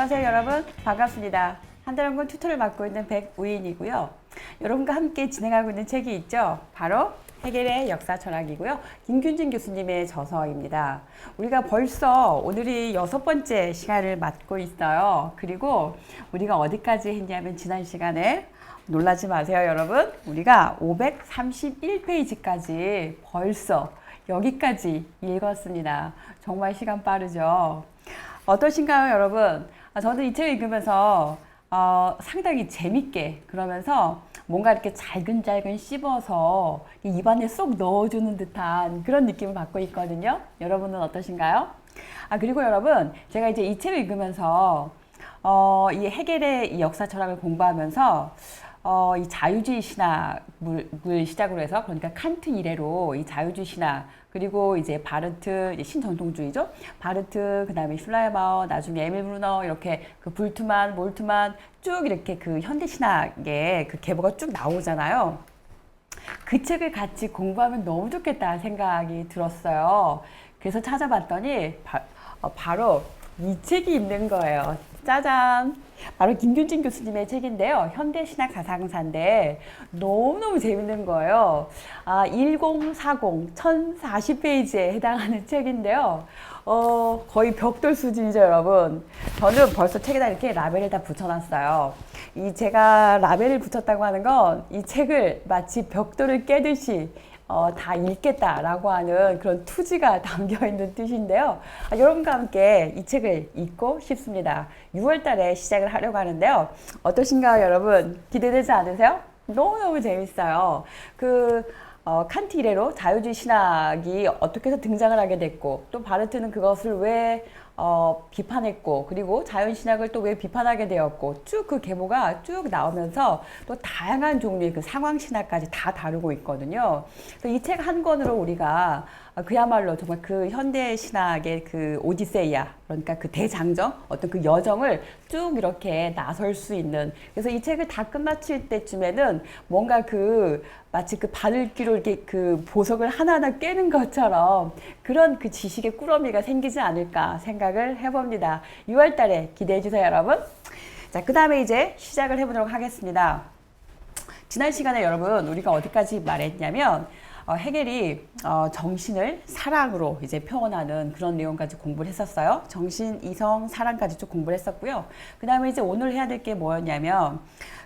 안녕하세요 여러분, 반갑습니다. 한달연구 튜터를 맡고 있는 백우인이고요. 여러분과 함께 진행하고 있는 책이 있죠. 바로 해겔의 역사 철학이고요. 김균진 교수님의 저서입니다. 우리가 벌써 오늘이 6번째 시간을 맡고 있어요. 그리고 우리가 어디까지 했냐면 지난 시간에 놀라지 마세요 여러분, 우리가 531페이지까지 벌써 여기까지 읽었습니다. 정말 시간 빠르죠. 어떠신가요 여러분? 저는 이 책을 읽으면서 상당히 재밌게, 그러면서 뭔가 이렇게 잘근잘근 씹어서 입안에 쏙 넣어주는 듯한 그런 느낌을 받고 있거든요. 여러분은 어떠신가요? 그리고 여러분, 제가 이제 이 책을 읽으면서 이 해겔의 이 역사 철학을 공부하면서 이 자유주의 신학을 시작으로 해서, 그러니까 칸트 이래로 이 자유주의 신학, 그리고 이제 바르트, 신전통주의죠. 바르트, 그 다음에 슐라이마우, 나중에 에밀 브루너, 이렇게 그 불트만, 몰트만 쭉 이렇게 그 현대신학의 그 계보가 쭉 나오잖아요. 그 책을 같이 공부하면 너무 좋겠다 생각이 들었어요. 그래서 찾아봤더니 바로 이 책이 있는 거예요. 짜잔! 바로 김균진 교수님의 책인데요. 현대신학 가상사인데 너무너무 재밌는 거예요. 1040, 1040페이지에 해당하는 책인데요. 거의 벽돌 수준이죠, 여러분. 저는 벌써 책에다 이렇게 라벨을 다 붙여놨어요. 제가 라벨을 붙였다고 하는 건 이 책을 마치 벽돌을 깨듯이 다 읽겠다라고 하는 그런 투지가 담겨있는 뜻인데요. 여러분과 함께 이 책을 읽고 싶습니다. 6월 달에 시작을 하려고 하는데요. 어떠신가요, 여러분? 기대되지 않으세요? 너무너무 재밌어요. 칸트 이래로 자유주의 신학이 어떻게 해서 등장을 하게 됐고, 또 바르트는 그것을 왜 비판했고, 그리고 자연신학을 또 왜 비판하게 되었고, 쭉 그 계보가 쭉 나오면서 또 다양한 종류의 그 상황신학까지 다 다루고 있거든요. 그래서 이 책 한 권으로 우리가 그야말로 정말 그 현대신학의 그 오디세이아, 그러니까 그 대장정, 어떤 그 여정을 쭉 이렇게 나설 수 있는, 그래서 이 책을 다 끝마칠 때쯤에는 뭔가 마치 그 바늘귀로 이렇게 그 보석을 하나하나 깨는 것처럼 그런 그 지식의 꾸러미가 생기지 않을까 생각을 해봅니다. 6월 달에 기대해 주세요, 여러분. 자, 그 다음에 이제 시작을 해보도록 하겠습니다. 지난 시간에 여러분, 우리가 어디까지 말했냐면, 해겔이 정신을 사랑으로 이제 표현하는 그런 내용까지 공부를 했었어요. 정신, 이성, 사랑까지 쭉 공부를 했었고요. 그 다음에 이제 오늘 해야 될 게 뭐였냐면,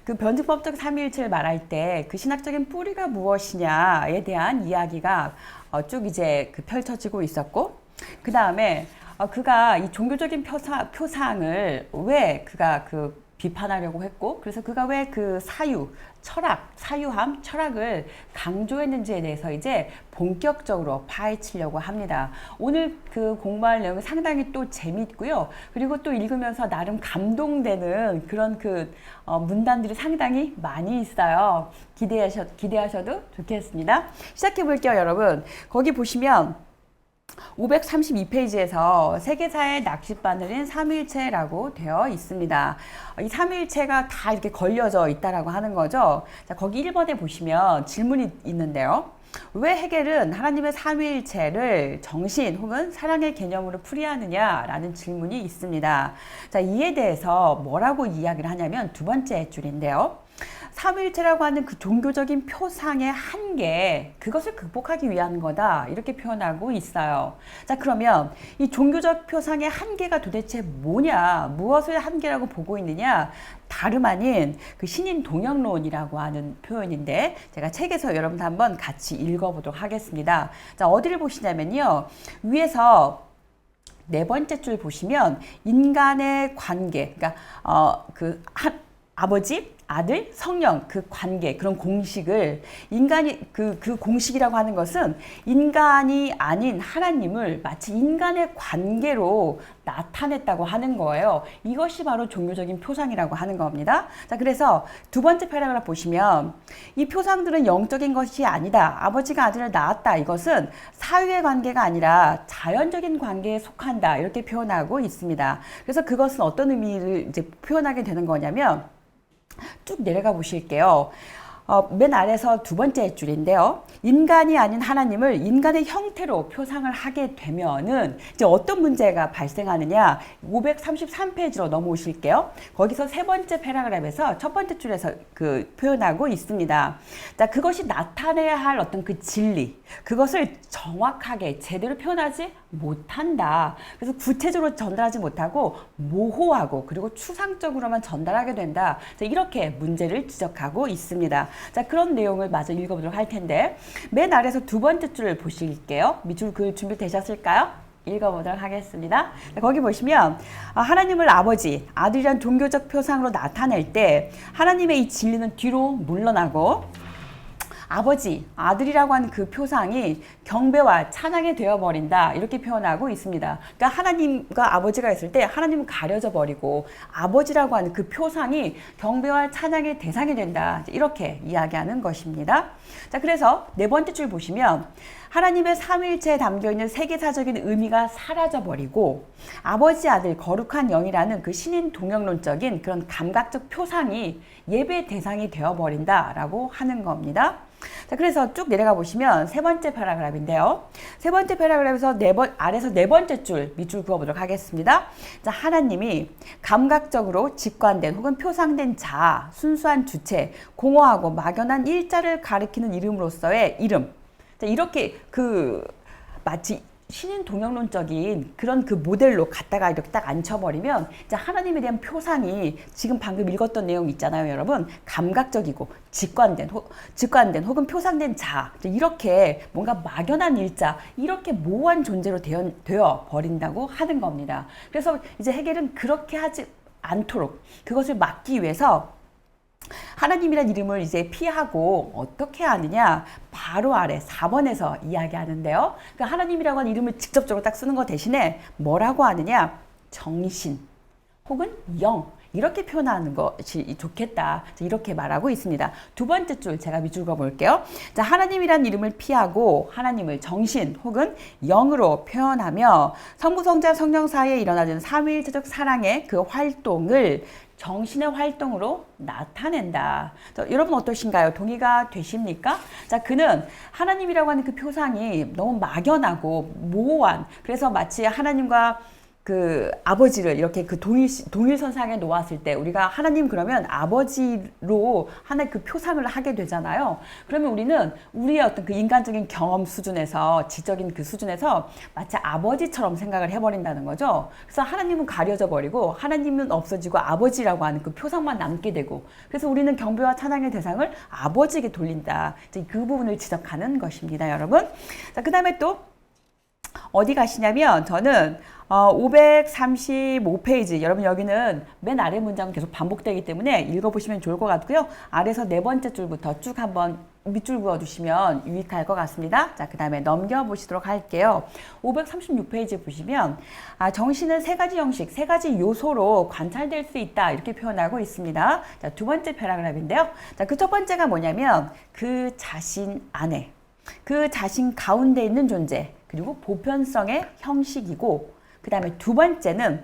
그 변증법적 삼위일체를 말할 때 그 신학적인 뿌리가 무엇이냐에 대한 이야기가 쭉 이제 펼쳐지고 있었고, 그 다음에 그가 이 종교적인 표상을 왜 그가 비판하려고 했고, 그래서 그가 왜 그 사유함, 철학을 강조했는지에 대해서 이제 본격적으로 파헤치려고 합니다. 오늘 그 공부할 내용이 상당히 또 재밌고요. 그리고 또 읽으면서 나름 감동되는 그런 문단들이 상당히 많이 있어요. 기대하셔도 좋겠습니다. 시작해 볼게요, 여러분. 거기 보시면 532페이지에서 세계사의 낚싯바늘인 삼위일체라고 되어 있습니다. 이 삼위일체가 다 이렇게 걸려져 있다라고 하는 거죠. 자, 거기 1번에 보시면 질문이 있는데요. 왜 해겔은 하나님의 삼위일체를 정신 혹은 사랑의 개념으로 풀이하느냐라는 질문이 있습니다. 자, 이에 대해서 뭐라고 이야기를 하냐면 두 번째 줄인데요. 삼위일체라고 하는 그 종교적인 표상의 한계, 그것을 극복하기 위한 거다, 이렇게 표현하고 있어요. 자, 그러면 이 종교적 표상의 한계가 도대체 뭐냐, 무엇을 한계라고 보고 있느냐, 다름 아닌 그 신인 동영론이라고 하는 표현인데, 제가 책에서 여러분들 한번 같이 읽어보도록 하겠습니다. 자, 어디를 보시냐면요, 위에서 네 번째 줄 보시면 인간의 관계, 그러니까 아버지, 아들, 성령, 그 관계, 그런 공식을 인간이 그 공식이라고 하는 것은 인간이 아닌 하나님을 마치 인간의 관계로 나타냈다고 하는 거예요. 이것이 바로 종교적인 표상이라고 하는 겁니다. 자, 그래서 두 번째 패러그래프 보시면 이 표상들은 영적인 것이 아니다. 아버지가 아들을 낳았다. 이것은 사유의 관계가 아니라 자연적인 관계에 속한다. 이렇게 표현하고 있습니다. 그래서 그것은 어떤 의미를 이제 표현하게 되는 거냐면, 쭉 내려가 보실게요. 맨 아래서 두 번째 줄인데요. 인간이 아닌 하나님을 인간의 형태로 표상을 하게 되면은 이제 어떤 문제가 발생하느냐. 533페이지로 넘어오실게요. 거기서 세 번째 패러그래프에서 첫 번째 줄에서 그 표현하고 있습니다. 자, 그것이 나타내야 할 어떤 그 진리, 그것을 정확하게 제대로 표현하지 못한다. 그래서 구체적으로 전달하지 못하고 모호하고 그리고 추상적으로만 전달하게 된다. 자, 이렇게 문제를 지적하고 있습니다. 자, 그런 내용을 마저 읽어보도록 할 텐데 맨 아래에서 두 번째 줄을 보실게요. 밑줄 글 준비되셨을까요? 읽어보도록 하겠습니다. 자, 거기 보시면 하나님을 아버지, 아들이란 종교적 표상으로 나타낼 때 하나님의 이 진리는 뒤로 물러나고 아버지, 아들이라고 하는 그 표상이 경배와 찬양이 되어버린다. 이렇게 표현하고 있습니다. 그러니까 하나님과 아버지가 있을 때 하나님은 가려져 버리고 아버지라고 하는 그 표상이 경배와 찬양의 대상이 된다. 이렇게 이야기하는 것입니다. 자, 그래서 네 번째 줄 보시면 하나님의 삼위일체에 담겨있는 세계사적인 의미가 사라져버리고 아버지, 아들, 거룩한 영이라는 그 신인 동영론적인 그런 감각적 표상이 예배 대상이 되어버린다라고 하는 겁니다. 자, 그래서 쭉 내려가 보시면 세 번째 패러그래프인데요. 세 번째 패러그래프에서 아래서 네 번째 줄 밑줄 그어보도록 하겠습니다. 자, 하나님이 감각적으로 직관된 혹은 표상된 자, 순수한 주체, 공허하고 막연한 일자를 가리키는 이름으로서의 이름. 자, 이렇게 마치 신인 동영론적인 그런 그 모델로 갖다가 이렇게 딱 앉혀버리면 이제 하나님에 대한 표상이 지금 방금 읽었던 내용 있잖아요, 여러분. 감각적이고 직관된 혹은 표상된 자, 이렇게 뭔가 막연한 일자, 이렇게 모호한 존재로 되어 버린다고 하는 겁니다. 그래서 이제 해겔은 그렇게 하지 않도록 그것을 막기 위해서 하나님이란 이름을 이제 피하고 어떻게 하느냐, 바로 아래 4번에서 이야기하는데요. 그러니까 하나님이라고 하는 이름을 직접적으로 딱 쓰는 것 대신에 뭐라고 하느냐, 정신 혹은 영, 이렇게 표현하는 것이 좋겠다. 이렇게 말하고 있습니다. 두 번째 줄 제가 밑줄 그어볼게요. 자, 하나님이란 이름을 피하고 하나님을 정신 혹은 영으로 표현하며 성부, 성자, 성령 사이에 일어나는 삼위일체적 사랑의 그 활동을 정신의 활동으로 나타낸다. 자, 여러분 어떠신가요? 동의가 되십니까? 자, 그는 하나님이라고 하는 그 표상이 너무 막연하고 모호한, 그래서 마치 하나님과 그 아버지를 이렇게 그 동일선상에 놓았을 때 우리가 하나님 그러면 아버지로 하나의 그 표상을 하게 되잖아요. 그러면 우리는 우리의 어떤 그 인간적인 경험 수준에서, 지적인 그 수준에서 마치 아버지처럼 생각을 해버린다는 거죠. 그래서 하나님은 가려져 버리고 하나님은 없어지고 아버지라고 하는 그 표상만 남게 되고, 그래서 우리는 경배와 찬양의 대상을 아버지에게 돌린다. 그 부분을 지적하는 것입니다, 여러분. 자, 그 다음에 또 어디 가시냐면 저는 535페이지, 여러분 여기는 맨 아래 문장은 계속 반복되기 때문에 읽어보시면 좋을 것 같고요. 아래서 네 번째 줄부터 쭉 한번 밑줄 그어두시면 유익할 것 같습니다. 자, 그 다음에 넘겨보시도록 할게요. 536페이지 보시면 정신은 세 가지 형식, 세 가지 요소로 관찰될 수 있다, 이렇게 표현하고 있습니다. 자, 두 번째 패러그래프인데요. 자, 그 첫 번째가 뭐냐면 그 자신 안에, 그 자신 가운데 있는 존재, 그리고 보편성의 형식이고, 그 다음에 두 번째는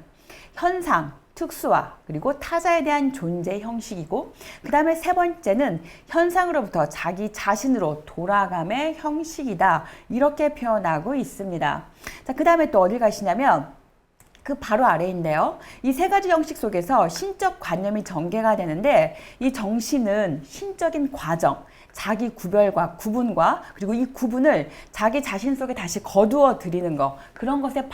현상, 특수화, 그리고 타자에 대한 존재 형식이고, 그 다음에 세 번째는 현상으로부터 자기 자신으로 돌아감의 형식이다, 이렇게 표현하고 있습니다. 자, 그 다음에 또 어딜 가시냐면 그 바로 아래인데요. 이 세 가지 형식 속에서 신적 관념이 전개가 되는데, 이 정신은 신적인 과정, 자기 구별과 구분과, 그리고 이 구분을 자기 자신 속에 다시 거두어 들이는 것, 그런 것의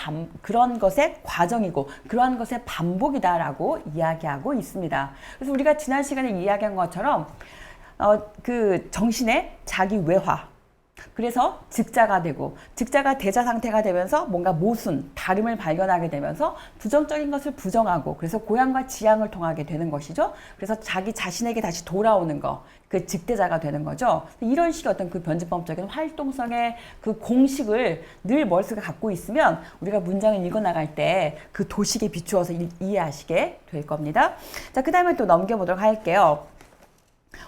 과정이고 그러한 것의 반복이다라고 이야기하고 있습니다. 그래서 우리가 지난 시간에 이야기한 것처럼 그 정신의 자기 외화, 그래서 즉자가 되고, 즉자가 대자 상태가 되면서 뭔가 모순, 다름을 발견하게 되면서 부정적인 것을 부정하고, 그래서 고향과 지향을 통하게 되는 것이죠. 그래서 자기 자신에게 다시 돌아오는 거, 그 즉대자가 되는 거죠. 이런 식의 어떤 그 변증법적인 활동성의 그 공식을 늘 머릿속에 갖고 있으면 우리가 문장을 읽어나갈 때 그 도식에 비추어서 이해하시게 될 겁니다. 자, 그 다음에 또 넘겨보도록 할게요.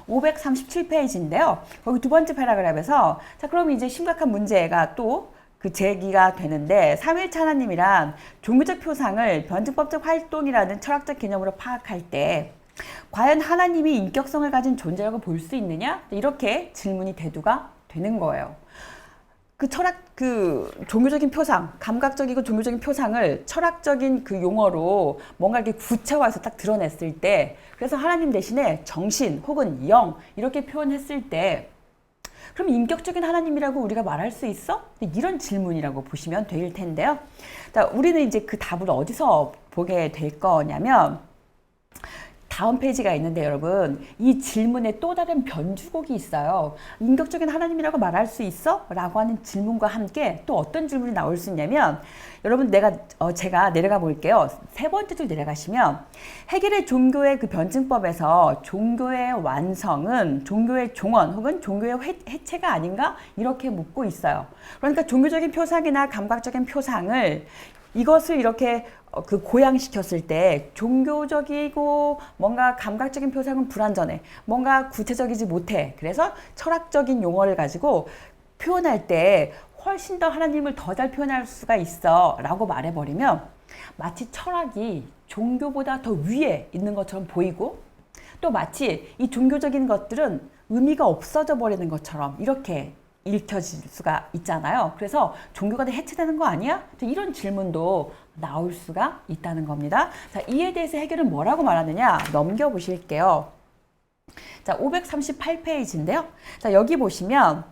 537페이지인데요. 거기 두 번째 패러그래프에서, 자, 그럼 이제 심각한 문제가 또 그 제기가 되는데, 삼위일체 하나님이란 종교적 표상을 변증법적 활동이라는 철학적 개념으로 파악할 때 과연 하나님이 인격성을 가진 존재라고 볼 수 있느냐? 이렇게 질문이 대두가 되는 거예요. 그 철학, 그 종교적인 표상, 감각적이고 종교적인 표상을 철학적인 그 용어로 뭔가 이렇게 구체화해서 딱 드러냈을 때, 그래서 하나님 대신에 정신 혹은 영 이렇게 표현했을 때, 그럼 인격적인 하나님이라고 우리가 말할 수 있어? 이런 질문이라고 보시면 될 텐데요. 자, 우리는 이제 그 답을 어디서 보게 될 거냐면, 다음 페이지가 있는데 여러분, 이 질문에 또 다른 변주곡이 있어요. 인격적인 하나님이라고 말할 수 있어? 라고 하는 질문과 함께 또 어떤 질문이 나올 수 있냐면, 여러분 제가 내려가 볼게요. 세 번째 줄 내려가시면 해겔의 종교의 그 변증법에서 종교의 완성은 종교의 종언 혹은 종교의 해체가 아닌가? 이렇게 묻고 있어요. 그러니까 종교적인 표상이나 감각적인 표상을 이것을 이렇게 그 고양시켰을 때 종교적이고 뭔가 감각적인 표상은 불완전해. 뭔가 구체적이지 못해. 그래서 철학적인 용어를 가지고 표현할 때 훨씬 더 하나님을 더 잘 표현할 수가 있어 라고 말해버리면 마치 철학이 종교보다 더 위에 있는 것처럼 보이고, 또 마치 이 종교적인 것들은 의미가 없어져 버리는 것처럼 이렇게 읽혀질 수가 있잖아요. 그래서 종교가 다 해체되는 거 아니야? 이런 질문도 나올 수가 있다는 겁니다. 자, 이에 대해서 해결은 뭐라고 말하느냐? 넘겨보실게요. 자, 538페이지인데요. 자, 여기 보시면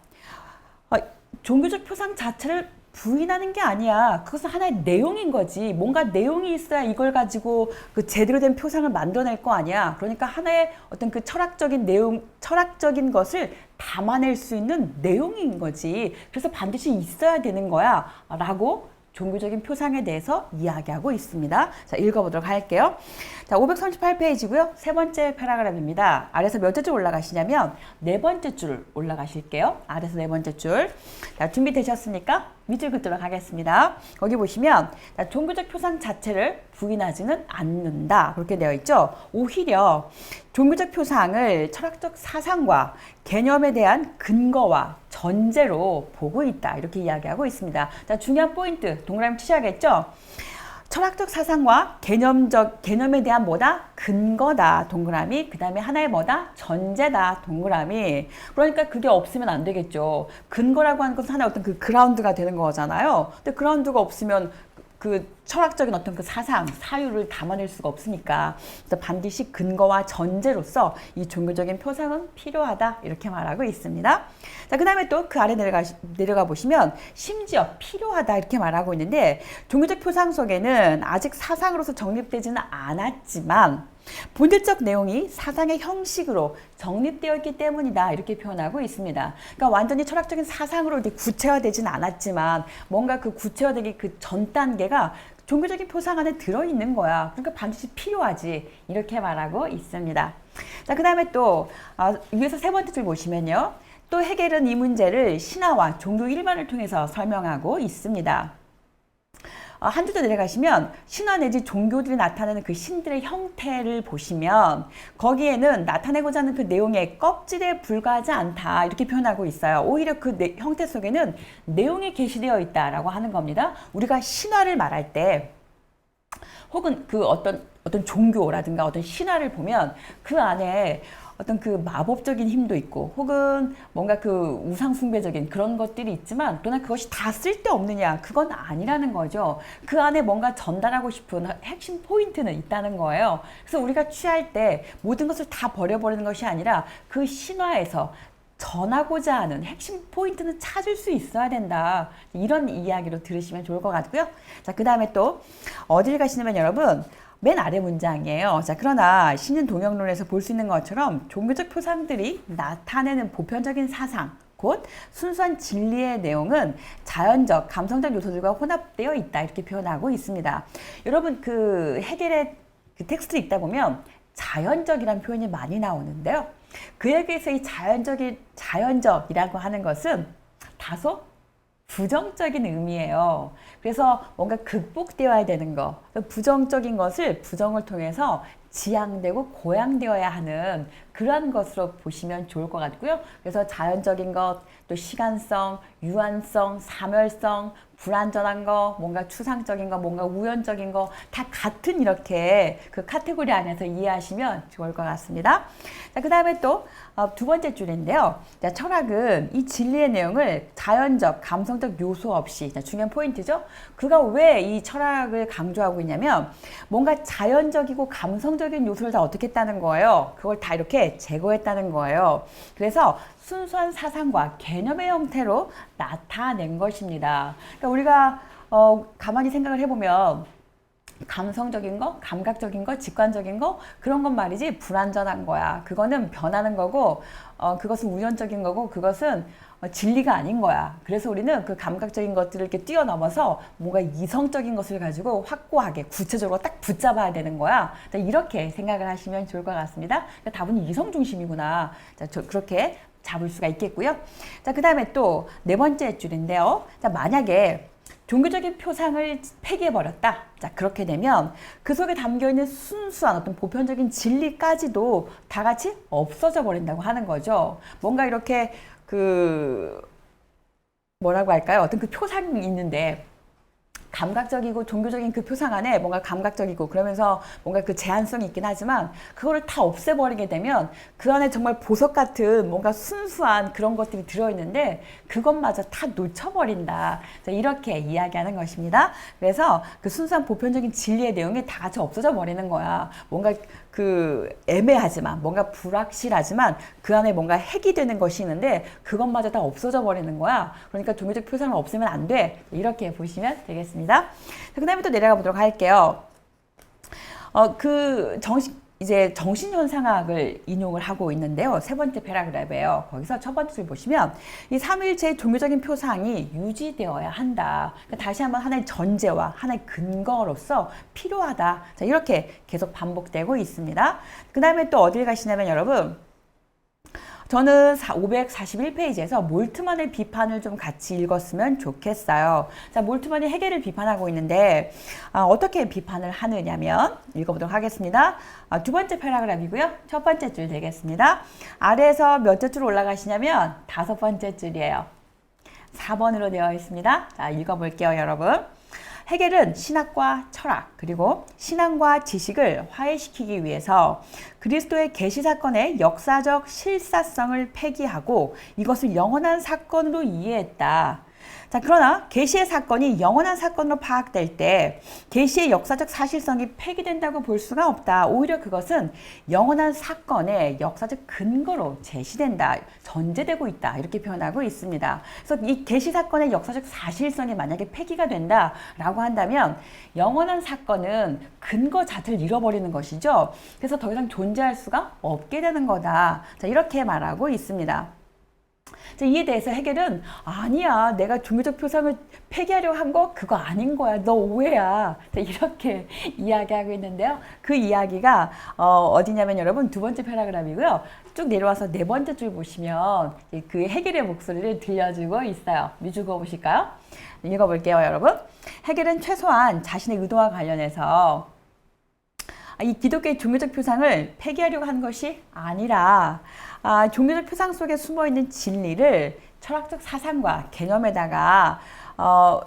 종교적 표상 자체를 부인하는 게 아니야. 그것은 하나의 내용인 거지. 뭔가 내용이 있어야 이걸 가지고 그 제대로 된 표상을 만들어낼 거 아니야. 그러니까 하나의 어떤 그 철학적인 내용, 철학적인 것을 담아낼 수 있는 내용인 거지. 그래서 반드시 있어야 되는 거야. 라고 종교적인 표상에 대해서 이야기하고 있습니다. 자, 읽어보도록 할게요. 자, 538페이지고요. 세 번째 패러그래프입니다. 아래서 몇 줄 올라가시냐면 네 번째 줄 올라가실게요. 아래서 네 번째 줄. 자, 준비되셨습니까? 밑줄 긋도록 하겠습니다. 거기 보시면 자, 종교적 표상 자체를 부인하지는 않는다. 그렇게 되어 있죠. 오히려 종교적 표상을 철학적 사상과 개념에 대한 근거와 전제로 보고 있다. 이렇게 이야기하고 있습니다. 자, 중요한 포인트 동그라미 치셔야겠죠. 철학적 사상과 개념에 대한 뭐다? 근거다. 동그라미. 그 다음에 하나의 뭐다? 전제다. 동그라미. 그러니까 그게 없으면 안 되겠죠. 근거라고 하는 것은 하나의 어떤 그 그라운드가 되는 거잖아요. 근데 그라운드가 없으면 그 철학적인 어떤 그 사상, 사유를 담아낼 수가 없으니까 그래서 반드시 근거와 전제로서 이 종교적인 표상은 필요하다. 이렇게 말하고 있습니다. 자, 그 다음에 또 그 아래 내려가 보시면 심지어 필요하다. 이렇게 말하고 있는데 종교적 표상 속에는 아직 사상으로서 정립되지는 않았지만 본질적 내용이 사상의 형식으로 정립되어 있기 때문이다. 이렇게 표현하고 있습니다. 그러니까 완전히 철학적인 사상으로 이제 구체화되지는 않았지만 뭔가 그 구체화되기 그 전 단계가 종교적인 표상 안에 들어있는 거야. 그러니까 반드시 필요하지. 이렇게 말하고 있습니다. 자, 그 다음에 또 위에서 세 번째 줄 보시면요. 또 해겔은 이 문제를 신화와 종교 일반을 통해서 설명하고 있습니다. 한 줄 더 내려가시면 신화 내지 종교들이 나타내는 그 신들의 형태를 보시면 거기에는 나타내고자 하는 그 내용의 껍질에 불과하지 않다. 이렇게 표현하고 있어요. 오히려 그 형태 속에는 내용이 게시되어 있다라고 하는 겁니다. 우리가 신화를 말할 때 혹은 그 어떤 종교라든가 어떤 신화를 보면 그 안에 어떤 그 마법적인 힘도 있고 혹은 뭔가 그 우상숭배적인 그런 것들이 있지만 그러나 그것이 다 쓸데없느냐, 그건 아니라는 거죠. 그 안에 뭔가 전달하고 싶은 핵심 포인트는 있다는 거예요. 그래서 우리가 취할 때 모든 것을 다 버려버리는 것이 아니라 그 신화에서 전하고자 하는 핵심 포인트는 찾을 수 있어야 된다. 이런 이야기로 들으시면 좋을 것 같고요. 자, 그 다음에 또 어딜 가시냐면 여러분 맨 아래 문장이에요. 자, 그러나 신인 동영론에서 볼 수 있는 것처럼 종교적 표상들이 나타내는 보편적인 사상, 곧 순수한 진리의 내용은 자연적, 감성적 요소들과 혼합되어 있다. 이렇게 표현하고 있습니다. 여러분 그 해겔의 그 텍스트를 읽다 보면 자연적이라는 표현이 많이 나오는데요. 그에 비해서 이 자연적이라고 하는 것은 다소 부정적인 의미예요. 그래서 뭔가 극복되어야 되는 거, 부정적인 것을 부정을 통해서 지양되고 고양되어야 하는 그러한 것으로 보시면 좋을 것 같고요. 그래서 자연적인 것, 또 시간성, 유한성, 사멸성, 불완전한 거, 뭔가 추상적인 거, 뭔가 우연적인 거 다 같은 이렇게 그 카테고리 안에서 이해하시면 좋을 것 같습니다. 자, 그 다음에 또 두 번째 줄인데요. 자, 철학은 이 진리의 내용을 자연적, 감성적 요소 없이, 자, 중요한 포인트죠. 그가 왜 이 철학을 강조하고 있냐면 뭔가 자연적이고 감성적인 요소를 다 어떻게 했다는 거예요. 그걸 다 이렇게 제거했다는 거예요. 그래서 순수한 사상과 개념의 형태로 나타낸 것입니다. 그러니까 우리가 가만히 생각을 해보면 감성적인 거, 감각적인 거, 직관적인 거 그런 건 말이지 불완전한 거야. 그거는 변하는 거고 그것은 우연적인 거고 그것은 진리가 아닌 거야. 그래서 우리는 그 감각적인 것들을 이렇게 뛰어넘어서 뭔가 이성적인 것을 가지고 확고하게 구체적으로 딱 붙잡아야 되는 거야. 이렇게 생각을 하시면 좋을 것 같습니다. 그러니까 답은 이성 중심이구나. 자, 그렇게 잡을 수가 있겠고요. 자, 그 다음에 또 네 번째 줄인데요. 자, 만약에 종교적인 표상을 폐기해버렸다. 자, 그렇게 되면 그 속에 담겨있는 순수한 어떤 보편적인 진리까지도 다 같이 없어져 버린다고 하는 거죠. 뭔가 이렇게 뭐라고 할까요? 어떤 그 표상이 있는데 감각적이고 종교적인 그 표상 안에 뭔가 감각적이고 그러면서 뭔가 그 제한성이 있긴 하지만 그거를 다 없애버리게 되면 그 안에 정말 보석 같은 뭔가 순수한 그런 것들이 들어있는데 그것마저 다 놓쳐버린다. 자, 이렇게 이야기하는 것입니다. 그래서 그 순수한 보편적인 진리의 내용이 다 같이 없어져 버리는 거야. 뭔가 애매하지만 뭔가 불확실하지만 그 안에 뭔가 핵이 되는 것이 있는데 그것마저 다 없어져 버리는 거야. 그러니까 종교적 표상을 없애면 안 돼. 이렇게 보시면 되겠습니다. 그 다음에 또 내려가 보도록 할게요. 이제 정신현상학을 인용을 하고 있는데요. 세 번째 패러그래프예요. 거기서 첫 번째 줄 보시면 이 삼위일체의 종교적인 표상이 유지되어야 한다. 그러니까 다시 한번 하나의 전제와 하나의 근거로서 필요하다. 자, 이렇게 계속 반복되고 있습니다. 그 다음에 또 어딜 가시냐면 여러분 저는 541페이지에서 몰트만의 비판을 좀 같이 읽었으면 좋겠어요. 자, 몰트만이 헤겔을 비판하고 있는데 어떻게 비판을 하느냐면 읽어보도록 하겠습니다. 두 번째 패러그래프이고요. 첫 번째 줄 되겠습니다. 아래에서 몇째 줄 올라가시냐면 다섯 번째 줄이에요. 4번으로 되어 있습니다. 자, 읽어볼게요, 여러분. 헤겔은 신학과 철학 그리고 신앙과 지식을 화해시키기 위해서 그리스도의 계시 사건의 역사적 실사성을 폐기하고 이것을 영원한 사건으로 이해했다. 자, 그러나 계시의 사건이 영원한 사건으로 파악될 때 계시의 역사적 사실성이 폐기된다고 볼 수가 없다. 오히려 그것은 영원한 사건의 역사적 근거로 제시된다. 전제되고 있다. 이렇게 표현하고 있습니다. 그래서 이 계시 사건의 역사적 사실성이 만약에 폐기가 된다라고 한다면 영원한 사건은 근거 자체를 잃어버리는 것이죠. 그래서 더 이상 존재할 수가 없게 되는 거다. 자, 이렇게 말하고 있습니다. 이에 대해서 헤겔은 아니야, 내가 종교적 표상을 폐기하려고 한 거 그거 아닌 거야, 너 오해야. 이렇게 이야기하고 있는데요. 그 이야기가 어디냐면 여러분 두 번째 패러그래프이고요. 쭉 내려와서 네 번째 줄 보시면 그 헤겔의 목소리를 들려주고 있어요. 미주고 보실까요? 읽어볼게요, 여러분. 헤겔은 최소한 자신의 의도와 관련해서 이 기독교의 종교적 표상을 폐기하려고 한 것이 아니라 종교적 표상 속에 숨어있는 진리를 철학적 사상과 개념에다가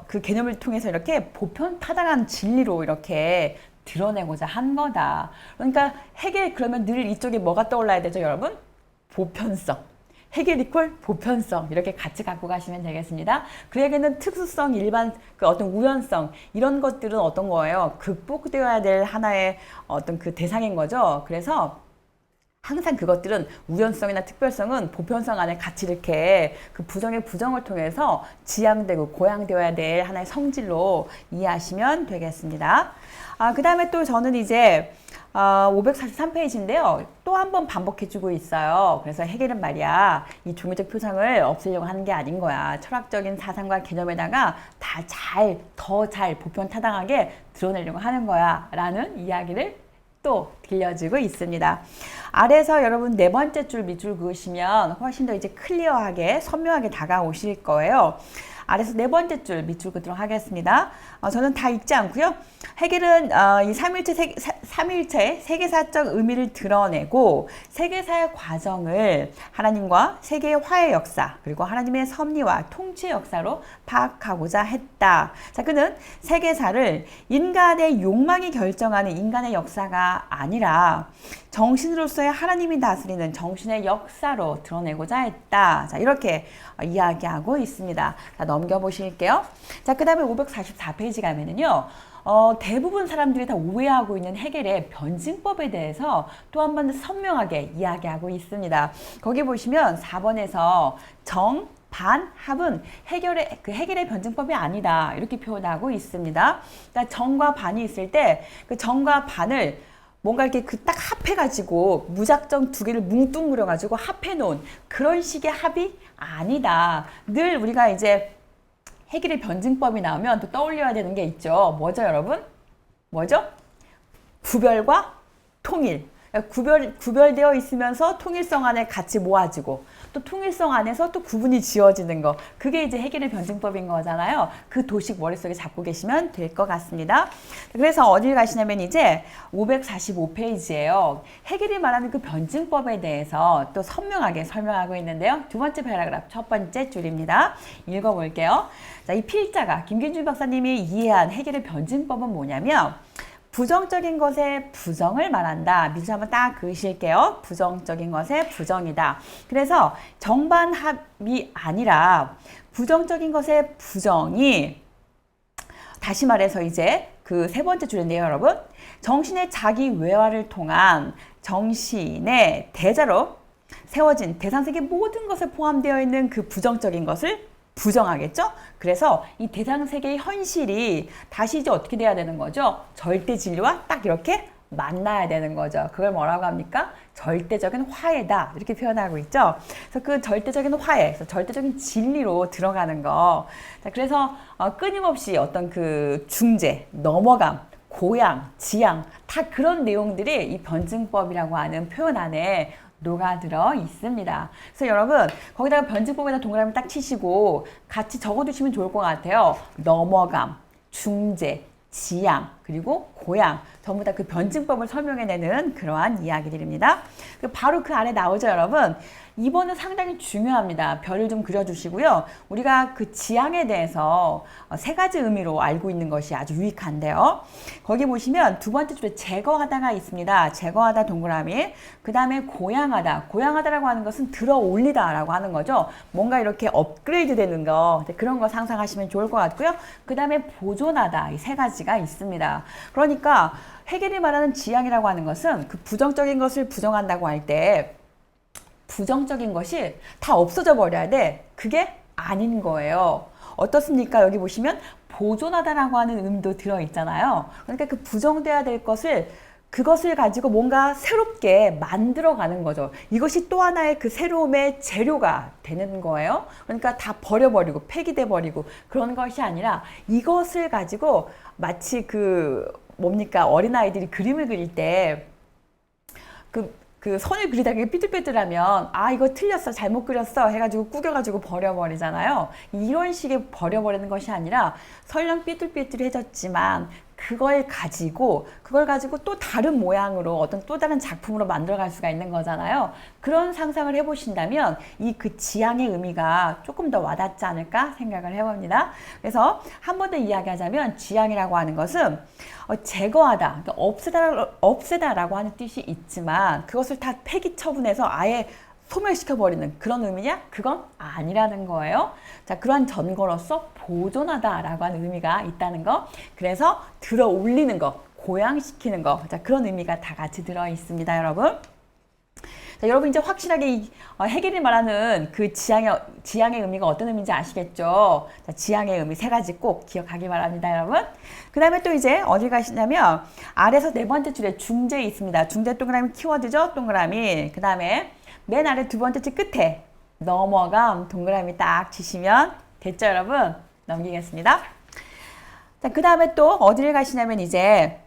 그 개념을 통해서 이렇게 보편타당한 진리로 이렇게 드러내고자 한 거다. 그러니까 헤겔 그러면 늘 이쪽에 뭐가 떠올라야 되죠, 여러분? 보편성. 헤겔 이퀄 보편성 이렇게 같이 갖고 가시면 되겠습니다. 그에게는 특수성, 일반 그 어떤 우연성 이런 것들은 어떤 거예요? 극복되어야 될 하나의 어떤 그 대상인 거죠. 그래서 항상 그것들은 우연성이나 특별성은 보편성 안에 같이 이렇게 그 부정의 부정을 통해서 지향되고 고양되어야 될 하나의 성질로 이해하시면 되겠습니다. 그 다음에 또 저는 이제 543페이지인데요. 또 한 번 반복해주고 있어요. 그래서 헤겔은 말이야, 이 종교적 표상을 없애려고 하는 게 아닌 거야. 철학적인 사상과 개념에다가 더 잘 보편타당하게 드러내려고 하는 거야. 라는 이야기를 또 들려주고 있습니다. 아래에서 여러분 네 번째 줄 밑줄 그으시면 훨씬 더 이제 클리어하게 선명하게 다가오실 거예요. 아래서 네 번째 줄 밑줄 긋도록 하겠습니다. 저는 다 읽지 않고요. 해겔은 이 삼일체 세계사적 의미를 드러내고 세계사의 과정을 하나님과 세계의 화해 역사 그리고 하나님의 섭리와 통치 역사로 파악하고자 했다. 자, 그는 세계사를 인간의 욕망이 결정하는 인간의 역사가 아니라 정신으로서의 하나님이 다스리는 정신의 역사로 드러내고자 했다. 자, 이렇게 이야기하고 있습니다. 자, 넘겨보실게요. 자, 그 다음에 544페이지 가면은요. 대부분 사람들이 다 오해하고 있는 해겔의 변증법에 대해서 또 한 번 선명하게 이야기하고 있습니다. 거기 보시면 4번에서 정, 반, 합은 해겔의 변증법이 아니다. 이렇게 표현하고 있습니다. 그러니까 정과 반이 있을 때 그 정과 반을 뭔가 이렇게 딱 합해가지고 무작정 두 개를 뭉뚱그려가지고 합해놓은 그런 식의 합이 아니다. 늘 우리가 이제 해겔의 변증법이 나오면 또 떠올려야 되는 게 있죠. 뭐죠, 여러분? 뭐죠? 구별과 통일. 그러니까 구별되어 있으면서 통일성 안에 같이 모아지고 또 통일성 안에서 또 구분이 지어지는 거. 그게 이제 해겔의 변증법인 거잖아요. 그 도식 머릿속에 잡고 계시면 될 것 같습니다. 그래서 어딜 가시냐면 이제 545페이지예요. 해겔이 말하는 그 변증법에 대해서 또 선명하게 설명하고 있는데요. 두 번째 패러그래프 첫 번째 줄입니다. 읽어볼게요. 자, 이 필자가 김균준 박사님이 이해한 해겔의 변증법은 뭐냐면 부정적인 것의 부정을 말한다. 밑줄 한번 딱 그으실게요. 부정적인 것의 부정이다. 그래서 정반합이 아니라 부정적인 것의 부정이 다시 말해서 이제 그 세 번째 줄인데요, 여러분. 정신의 자기 외화를 통한 정신의 대자로 세워진 대상세계 모든 것에 포함되어 있는 그 부정적인 것을 부정하겠죠? 그래서 이 대상세계의 현실이 다시 이제 어떻게 돼야 되는 거죠? 절대 진리와 딱 이렇게 만나야 되는 거죠. 그걸 뭐라고 합니까? 절대적인 화해다. 이렇게 표현하고 있죠. 그래서 그 절대적인 화해, 그래서 절대적인 진리로 들어가는 거. 자, 그래서 끊임없이 어떤 그 중재, 넘어감, 고양, 지양 다 그런 내용들이 이 변증법이라고 하는 표현 안에 녹아들어 있습니다. 그래서 여러분 거기다가 변증법에다 동그라미 딱 치시고 같이 적어두시면 좋을 것 같아요. 넘어감, 중재, 지양, 그리고 고양 전부 다 그 변증법을 설명해내는 그러한 이야기들입니다. 바로 그 아래 나오죠, 여러분. 2번은 상당히 중요합니다. 별을 좀 그려주시고요. 우리가 그 지향에 대해서 세 가지 의미로 알고 있는 것이 아주 유익한데요. 거기 보시면 두 번째 줄에 제거하다가 있습니다. 제거하다 동그라미. 그 다음에 고양하다. 고양하다라고 하는 것은 들어 올리다라고 하는 거죠. 뭔가 이렇게 업그레이드 되는 거. 그런 거 상상하시면 좋을 것 같고요. 그 다음에 보존하다. 이 세 가지가 있습니다. 그러니까 해겔이 말하는 지향이라고 하는 것은 그 부정적인 것을 부정한다고 할 때 부정적인 것이 다 없어져 버려야 돼. 그게 아닌 거예요. 어떻습니까? 여기 보시면 보존하다라고 하는 의미도 들어있잖아요. 그러니까 그 부정돼야 될 것을 그것을 가지고 뭔가 새롭게 만들어가는 거죠. 이것이 또 하나의 그 새로움의 재료가 되는 거예요. 그러니까 다 버려버리고 폐기돼 버리고 그런 것이 아니라 이것을 가지고 마치 그 뭡니까? 어린아이들이 그림을 그릴 때 그 선을 그리다가 삐뚤빼뚤하면 아 이거 틀렸어 잘못 그렸어 해가지고 구겨가지고 버려버리잖아요. 이런 식의 버려버리는 것이 아니라 설령 삐뚤삐뚤해졌지만 그걸 가지고 또 다른 모양으로 어떤 또 다른 작품으로 만들어갈 수가 있는 거잖아요. 그런 상상을 해보신다면 이 그 지향의 의미가 조금 더 와닿지 않을까 생각을 해봅니다. 그래서 한 번 더 이야기하자면 지향이라고 하는 것은 제거하다, 그러니까 없애다라고 하는 뜻이 있지만 그것을 다 폐기 처분해서 아예 소멸시켜버리는 그런 의미냐? 그건 아니라는 거예요. 자, 그러한 전거로서 보존하다라고 하는 의미가 있다는 거. 그래서 들어 올리는 거, 고양시키는 거. 자, 그런 의미가 다 같이 들어 있습니다, 여러분. 자, 여러분 이제 확실하게 이 해겔이 말하는 그 지향의 의미가 어떤 의미인지 아시겠죠? 자, 지향의 의미 세 가지 꼭 기억하기 바랍니다, 여러분. 그 다음에 또 이제 어디 가시냐면 아래서 네 번째 줄에 중재 있습니다. 중재 동그라미 키워드죠? 동그라미. 그 다음에 맨 아래 두 번째 줄 끝에 넘어감 동그라미 딱 치시면 됐죠, 여러분? 넘기겠습니다. 자, 그 다음에 또 어디를 가시냐면 이제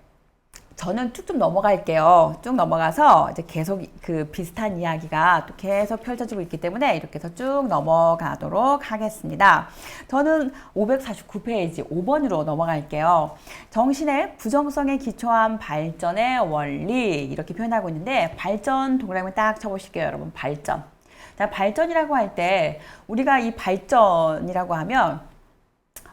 저는 쭉쭉 넘어갈게요. 쭉 넘어가서 이제 계속 그 비슷한 이야기가 또 계속 펼쳐지고 있기 때문에 이렇게 해서 쭉 넘어가도록 하겠습니다. 저는 549페이지 5번으로 넘어갈게요. 정신의 부정성에 기초한 발전의 원리 이렇게 표현하고 있는데 발전 동그라미 딱 쳐보실게요. 여러분 발전. 자, 발전이라고 할 때 우리가 이 발전이라고 하면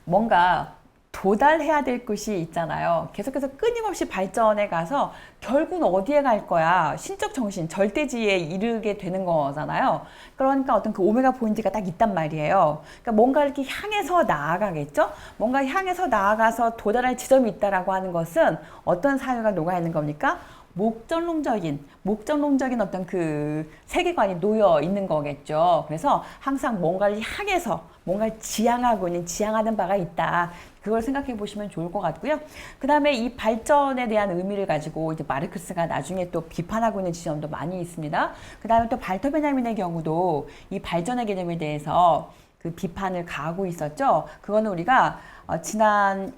뭔가 도달해야 될 곳이 있잖아요. 계속해서 끊임없이 발전해 가서 결국은 어디에 갈 거야? 신적 정신, 절대지에 이르게 되는 거잖아요. 그러니까 어떤 그 오메가 포인트가 딱 있단 말이에요. 그러니까 뭔가 이렇게 향해서 나아가겠죠? 뭔가 향해서 나아가서 도달할 지점이 있다라고 하는 것은 어떤 사유가 녹아 있는 겁니까? 목적론적인 어떤 그 세계관이 놓여 있는 거겠죠. 그래서 항상 뭔가를 향해서 뭔가를 지향하는 바가 있다. 그걸 생각해 보시면 좋을 것 같고요. 그 다음에 이 발전에 대한 의미를 가지고 이제 마르크스가 나중에 또 비판하고 있는 지점도 많이 있습니다. 그 다음에 또 발터 베냐민의 경우도 이 발전의 개념에 대해서 그 비판을 가하고 있었죠. 그거는 우리가 지난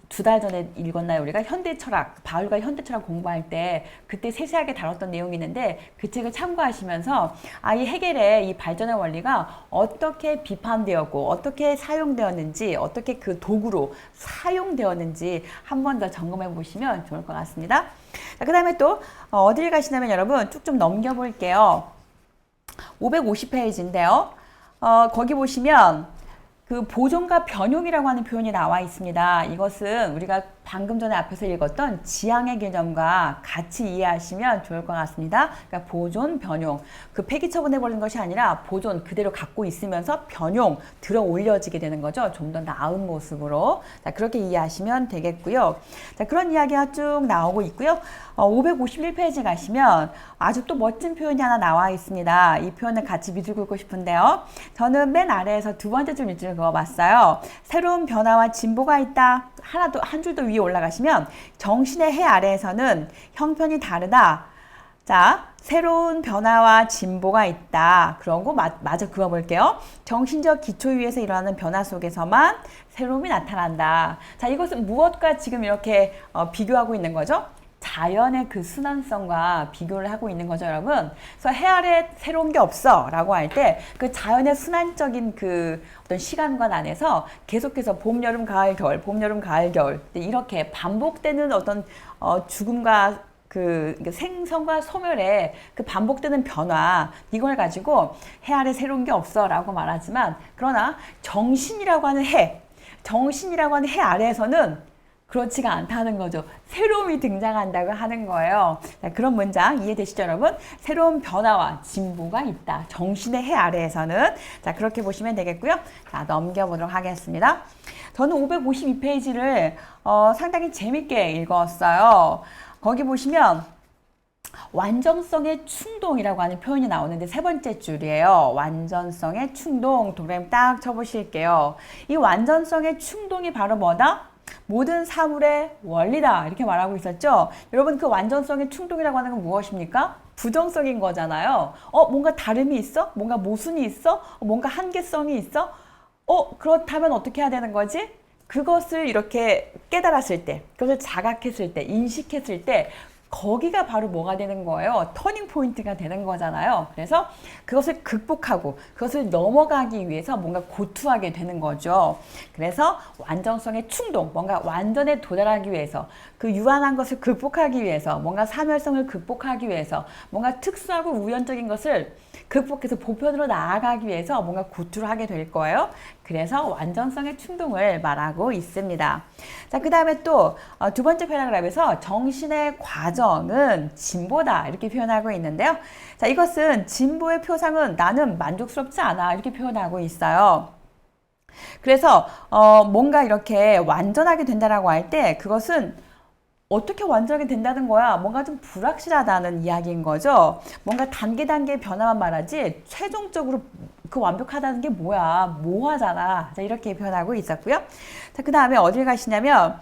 2달 전에 읽었나요? 우리가 현대철학, 바울과 현대철학 공부할 때 그때 세세하게 다뤘던 내용이 있는데 그 책을 참고하시면서 이 헤겔의 이 발전의 원리가 어떻게 비판되었고 어떻게 사용되었는지 어떻게 그 도구로 사용되었는지 한 번 더 점검해 보시면 좋을 것 같습니다. 그 다음에 또 어딜 가시냐면 여러분 쭉 좀 넘겨볼게요. 550페이지인데요. 거기 보시면 그 보존과 변용이라고 하는 표현이 나와 있습니다. 이것은 우리가 방금 전에 앞에서 읽었던 지향의 개념과 같이 이해하시면 좋을 것 같습니다. 그러니까 보존, 변용. 그 폐기 처분해버리는 것이 아니라 보존 그대로 갖고 있으면서 변용 들어 올려지게 되는 거죠. 좀 더 나은 모습으로. 자, 그렇게 이해하시면 되겠고요. 자, 그런 이야기가 쭉 나오고 있고요. 551페이지 가시면 아주 또 멋진 표현이 하나 나와 있습니다. 이 표현을 같이 밑줄 긋고 싶은데요. 저는 맨 아래에서 두 번째 줄 밑줄 그어봤어요. 새로운 변화와 진보가 있다. 한 줄 더 위에 올라가시면 정신의 해 아래에서는 형편이 다르다. 자, 새로운 변화와 진보가 있다. 그런 거 마저 그어볼게요. 정신적 기초 위에서 일어나는 변화 속에서만 새로움이 나타난다. 자, 이것은 무엇과 지금 이렇게 비교하고 있는 거죠? 자연의 그 순환성과 비교를 하고 있는 거죠, 여러분. 그래서 해 아래 새로운 게 없어 라고 할 때 그 자연의 순환적인 그 어떤 시간관 안에서 계속해서 봄, 여름, 가을, 겨울, 봄, 여름, 가을, 겨울 이렇게 반복되는 어떤 죽음과 그 생성과 소멸의 그 반복되는 변화 이걸 가지고 해 아래 새로운 게 없어 라고 말하지만 그러나 정신이라고 하는 해 아래에서는 그렇지가 않다는 거죠. 새로움이 등장한다고 하는 거예요. 자, 그런 문장 이해되시죠, 여러분? 새로운 변화와 진보가 있다. 정신의 해 아래에서는. 자, 그렇게 보시면 되겠고요. 자, 넘겨보도록 하겠습니다. 저는 552페이지를 상당히 재밌게 읽었어요. 거기 보시면 완전성의 충동이라고 하는 표현이 나오는데 세 번째 줄이에요. 완전성의 충동. 동그라미 딱 쳐보실게요. 이 완전성의 충동이 바로 뭐다? 모든 사물의 원리다 이렇게 말하고 있었죠. 여러분 그 완전성의 충동이라고 하는 건 무엇입니까? 부정적인 거잖아요. 뭔가 다름이 있어? 뭔가 모순이 있어? 뭔가 한계성이 있어? 그렇다면 어떻게 해야 되는 거지? 그것을 이렇게 깨달았을 때, 그것을 자각했을 때, 인식했을 때 거기가 바로 뭐가 되는 거예요? 터닝 포인트가 되는 거잖아요. 그래서 그것을 극복하고 그것을 넘어가기 위해서 뭔가 고투하게 되는 거죠. 그래서 완전성의 충동, 뭔가 완전에 도달하기 위해서 그 유한한 것을 극복하기 위해서 뭔가 사멸성을 극복하기 위해서 뭔가 특수하고 우연적인 것을 극복해서 보편으로 나아가기 위해서 뭔가 고투를 하게 될 거예요. 그래서 완전성의 충동을 말하고 있습니다. 자, 그 다음에 또 두 번째 패러그래프에서 정신의 과정은 진보다 이렇게 표현하고 있는데요. 자, 이것은 진보의 표상은 나는 만족스럽지 않아 이렇게 표현하고 있어요. 그래서 뭔가 이렇게 완전하게 된다라고 할 때 그것은 어떻게 완전하게 된다는 거야? 뭔가 좀 불확실하다는 이야기인 거죠. 뭔가 단계 변화만 말하지 최종적으로 그 완벽하다는 게 뭐야? 모호하잖아. 자, 이렇게 표현하고 있었고요. 자, 그 다음에 어딜 가시냐면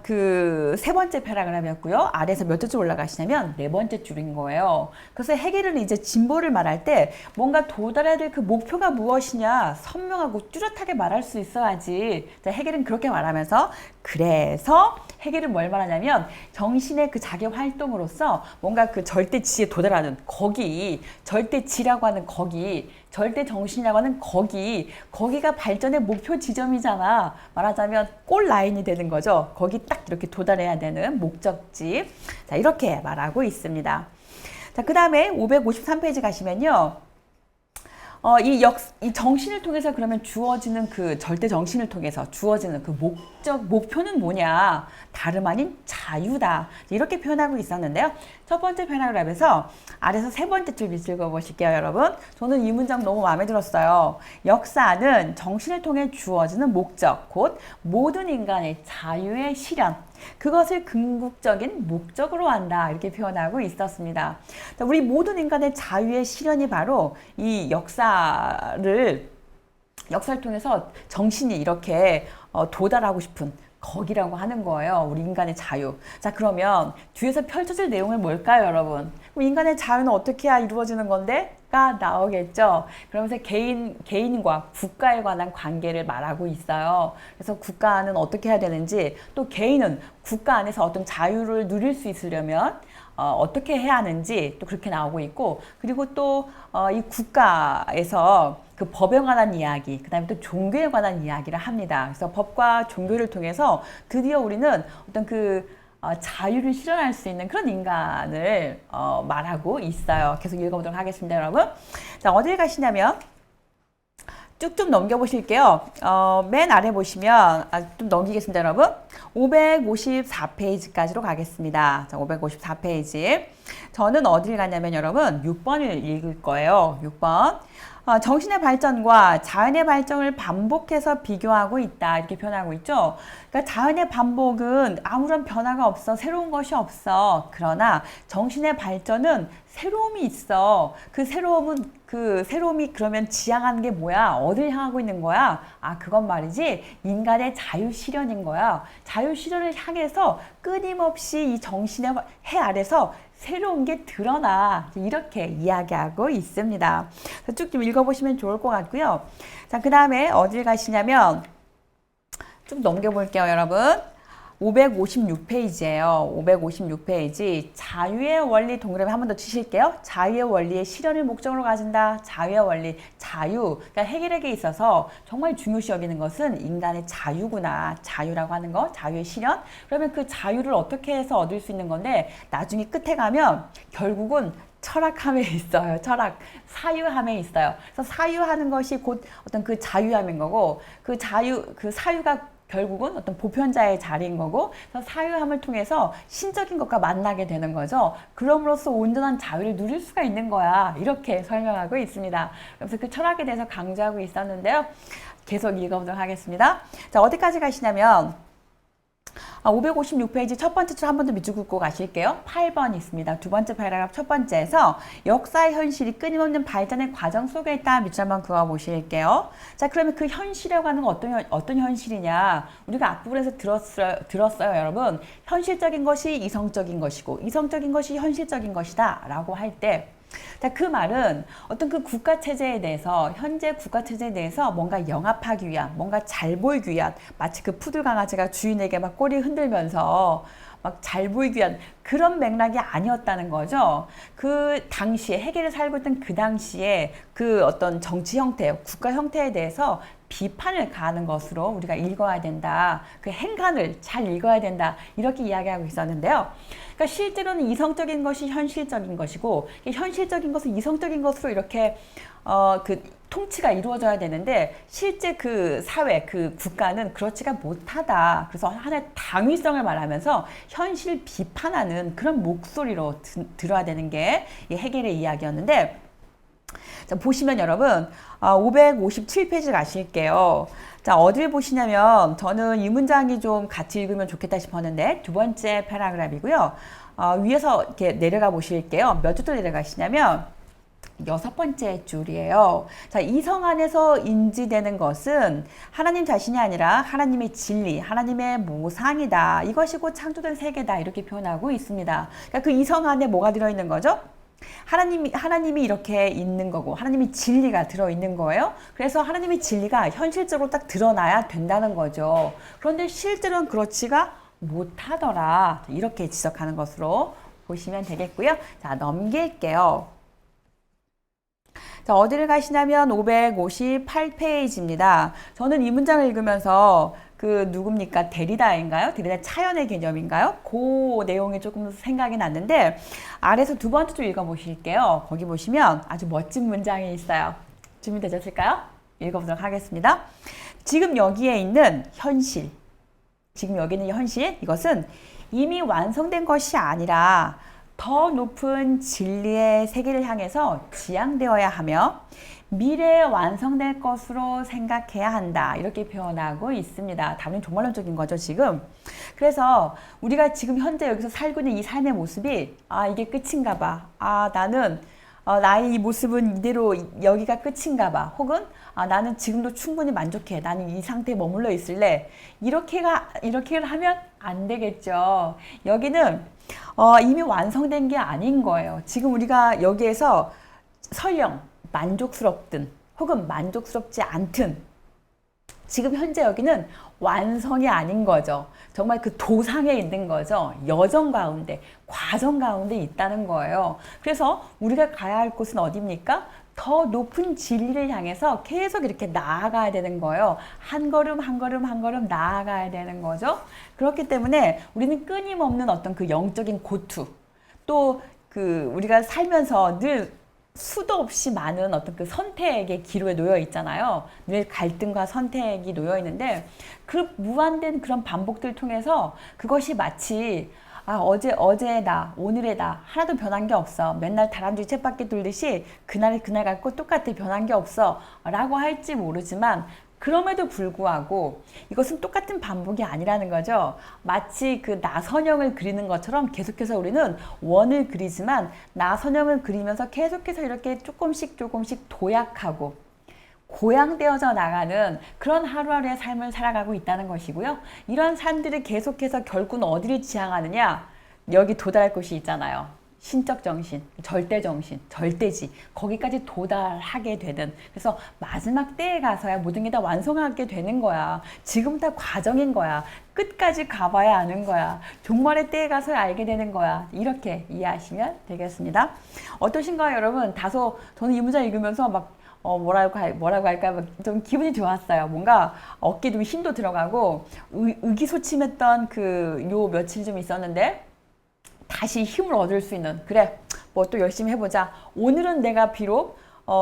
그 세 번째 패러그래프였고요. 아래에서 몇 줄 올라가시냐면 네 번째 줄인 거예요. 그래서 헤겔은 이제 진보를 말할 때 뭔가 도달해야 될 그 목표가 무엇이냐 선명하고 뚜렷하게 말할 수 있어야지. 자, 헤겔은 그렇게 말하면서 그래서 해겔은 뭘 말하냐면 정신의 그 자기 활동으로서 뭔가 그 절대치에 도달하는 거기, 절대치라고 하는 거기, 절대 정신이라고 하는 거기가 발전의 목표 지점이잖아. 말하자면 골 라인이 되는 거죠. 거기 딱 이렇게 도달해야 되는 목적지. 자, 이렇게 말하고 있습니다. 자, 그 다음에 553페이지 가시면요. 이 정신을 통해서 그러면 주어지는 그 절대 정신을 통해서 주어지는 그 목표는 뭐냐? 다름 아닌 자유다. 이렇게 표현하고 있었는데요. 첫 번째 패러그래프에서 아래서 세 번째 줄 읽어보실게요, 여러분. 저는 이 문장 너무 마음에 들었어요. 역사는 정신을 통해 주어지는 목적, 곧 모든 인간의 자유의 실현. 그것을 궁극적인 목적으로 한다. 이렇게 표현하고 있었습니다. 자, 우리 모든 인간의 자유의 실현이 바로 이 역사를 통해서 정신이 이렇게 도달하고 싶은 거기라고 하는 거예요. 우리 인간의 자유. 자, 그러면 뒤에서 펼쳐질 내용은 뭘까요, 여러분? 그럼 인간의 자유는 어떻게 해야 이루어지는 건데? 가 나오겠죠. 그러면서 개인과 국가에 관한 관계를 말하고 있어요. 그래서 국가는 어떻게 해야 되는지, 또 개인은 국가 안에서 어떤 자유를 누릴 수 있으려면 어떻게 해야 하는지 또 그렇게 나오고 있고, 그리고 또 이 국가에서 그 법에 관한 이야기, 그 다음에 또 종교에 관한 이야기를 합니다. 그래서 법과 종교를 통해서 드디어 우리는 어떤 자유를 실현할 수 있는 그런 인간을 말하고 있어요. 계속 읽어보도록 하겠습니다, 여러분. 자, 어딜 가시냐면 쭉쭉 넘겨보실게요. 맨 아래 보시면 좀 넘기겠습니다, 여러분. 554페이지까지로 가겠습니다. 자, 554페이지. 저는 어딜 가냐면 여러분 6번을 읽을 거예요. 6번. 정신의 발전과 자연의 발전을 반복해서 비교하고 있다. 이렇게 표현하고 있죠. 그러니까 자연의 반복은 아무런 변화가 없어. 새로운 것이 없어. 그러나 정신의 발전은 새로움이 있어. 그 새로움이 그러면 지향하는 게 뭐야? 어딜 향하고 있는 거야? 아, 그건 말이지. 인간의 자유 실현인 거야. 자유 실현을 향해서 끊임없이 이 정신의 해 아래서 새로운 게 드러나. 이렇게 이야기하고 있습니다. 쭉 좀 읽어보시면 좋을 것 같고요. 자, 그 다음에 어딜 가시냐면 쭉 넘겨볼게요, 여러분. 556페이지예요. 556페이지. 자유의 원리 동그라미 한 번 더 치실게요. 자유의 원리의 실현을 목적으로 가진다. 자유의 원리, 자유. 그러니까 해결에게 있어서 정말 중요시 여기는 것은 인간의 자유구나. 자유라고 하는 거, 자유의 실현. 그러면 그 자유를 어떻게 해서 얻을 수 있는 건데 나중에 끝에 가면 결국은 철학함에 있어요. 철학, 사유함에 있어요. 그래서 사유하는 것이 곧 어떤 그 자유함인 거고, 그 사유가 결국은 어떤 보편자의 자리인 거고, 그래서 사유함을 통해서 신적인 것과 만나게 되는 거죠. 그럼으로써 온전한 자유를 누릴 수가 있는 거야. 이렇게 설명하고 있습니다. 그래서 그 철학에 대해서 강조하고 있었는데요. 계속 읽어보도록 하겠습니다. 자, 어디까지 가시냐면 556페이지 첫 번째 줄 한 번 더 밑줄 긋고 가실게요. 8번 있습니다. 두 번째 패러그래프 첫 번째에서 역사의 현실이 끊임없는 발전의 과정 속에 있다. 밑줄 한번 그어 보실게요. 자, 그러면 그 현실이라고 하는 건 어떤 현실이냐? 우리가 앞부분에서 들었어요, 여러분. 현실적인 것이 이성적인 것이고 이성적인 것이 현실적인 것이다 라고 할 때, 자, 그 말은 어떤 그 국가 체제에 대해서, 현재 국가 체제에 대해서 뭔가 영합하기 위한, 뭔가 잘 보이기 위한, 마치 그 푸들 강아지가 주인에게 막 꼬리 흔들면서 막 잘 보이기 위한 그런 맥락이 아니었다는 거죠. 그 당시에, 해겔이 살고 있던 그 당시에 그 어떤 정치 형태, 국가 형태에 대해서 비판을 가하는 것으로 우리가 읽어야 된다. 그 행간을 잘 읽어야 된다. 이렇게 이야기하고 있었는데요. 그러니까 실제로는 이성적인 것이 현실적인 것이고, 현실적인 것은 이성적인 것으로 이렇게 통치가 이루어져야 되는데, 실제 그 사회, 그 국가는 그렇지가 못하다. 그래서 하나의 당위성을 말하면서 현실 비판하는 그런 목소리로 들어야 되는 게 이 해겔의 이야기였는데, 자, 보시면 여러분 557페이지 가실게요. 자, 어딜 보시냐면 저는 이 문장이 좀 같이 읽으면 좋겠다 싶었는데 두 번째 패러그래프이고요. 위에서 이렇게 내려가 보실게요. 몇 줄도 내려가시냐면 6번째 줄이에요. 자, 이성 안에서 인지되는 것은 하나님 자신이 아니라 하나님의 진리, 하나님의 모상이다. 이것이 곧 창조된 세계다. 이렇게 표현하고 있습니다. 그러니까 그 이성 안에 뭐가 들어있는 거죠? 하나님이 이렇게 있는 거고, 하나님의 진리가 들어있는 거예요. 그래서 하나님의 진리가 현실적으로 딱 드러나야 된다는 거죠. 그런데 실제로는 그렇지가 못하더라. 이렇게 지적하는 것으로 보시면 되겠고요. 자, 넘길게요. 자, 어디를 가시냐면 558페이지입니다. 저는 이 문장을 읽으면서 그 누굽니까? 데리다인가요? 데리다 차연의 개념인가요? 그 내용이 조금 생각이 났는데 아래서 두 번째 줄 읽어보실게요. 거기 보시면 아주 멋진 문장이 있어요. 준비되셨을까요? 읽어보도록 하겠습니다. 지금 여기에 있는 현실, 지금 여기 있는 현실, 이것은 이미 완성된 것이 아니라 더 높은 진리의 세계를 향해서 지향되어야 하며 미래에 완성될 것으로 생각해야 한다. 이렇게 표현하고 있습니다. 답은 종말론적인 거죠, 지금. 그래서 우리가 지금 현재 여기서 살고 있는 이 삶의 모습이 이게 끝인가 봐. 나는 나의 이 모습은 이대로 여기가 끝인가 봐. 혹은 나는 지금도 충분히 만족해. 나는 이 상태에 머물러 있을래. 이렇게 하면 안 되겠죠. 여기는 이미 완성된 게 아닌 거예요. 지금 우리가 여기에서 설령 만족스럽든 혹은 만족스럽지 않든 지금 현재 여기는 완성이 아닌 거죠. 정말 그 도상에 있는 거죠. 여정 가운데, 과정 가운데 있다는 거예요. 그래서 우리가 가야 할 곳은 어디입니까? 더 높은 진리를 향해서 계속 이렇게 나아가야 되는 거예요. 한 걸음 한 걸음 한 걸음 나아가야 되는 거죠. 그렇기 때문에 우리는 끊임없는 어떤 그 영적인 고투, 또 그 우리가 살면서 늘 수도 없이 많은 어떤 그 선택의 기로에 놓여 있잖아요. 늘 갈등과 선택이 놓여 있는데 그 무한된 그런 반복들을 통해서 그것이 마치 어제의 나, 오늘의 나 하나도 변한 게 없어. 맨날 다람쥐 쳇바퀴 돌듯이 그날 같고 똑같아. 변한 게 없어. 라고 할지 모르지만 그럼에도 불구하고 이것은 똑같은 반복이 아니라는 거죠. 마치 그 나선형을 그리는 것처럼 계속해서 우리는 원을 그리지만 나선형을 그리면서 계속해서 이렇게 조금씩 도약하고 고양되어져 나가는 그런 하루하루의 삶을 살아가고 있다는 것이고요. 이런 삶들이 계속해서 결국은 어디를 지향하느냐? 여기 도달할 곳이 있잖아요. 신적 정신, 절대 정신, 절대지 거기까지 도달하게 되는, 그래서 마지막 때에 가서야 모든 게 다 완성하게 되는 거야. 지금 다 과정인 거야. 끝까지 가봐야 아는 거야. 종말의 때에 가서야 알게 되는 거야. 이렇게 이해하시면 되겠습니다. 어떠신가요, 여러분? 다소 저는 이 문장 읽으면서 막 뭐라고 할까 좀 기분이 좋았어요. 뭔가 어깨에 좀 힘도 들어가고 의기소침했던 그 요 며칠 좀 있었는데 다시 힘을 얻을 수 있는, 그래 뭐 또 열심히 해보자. 오늘은 내가 비록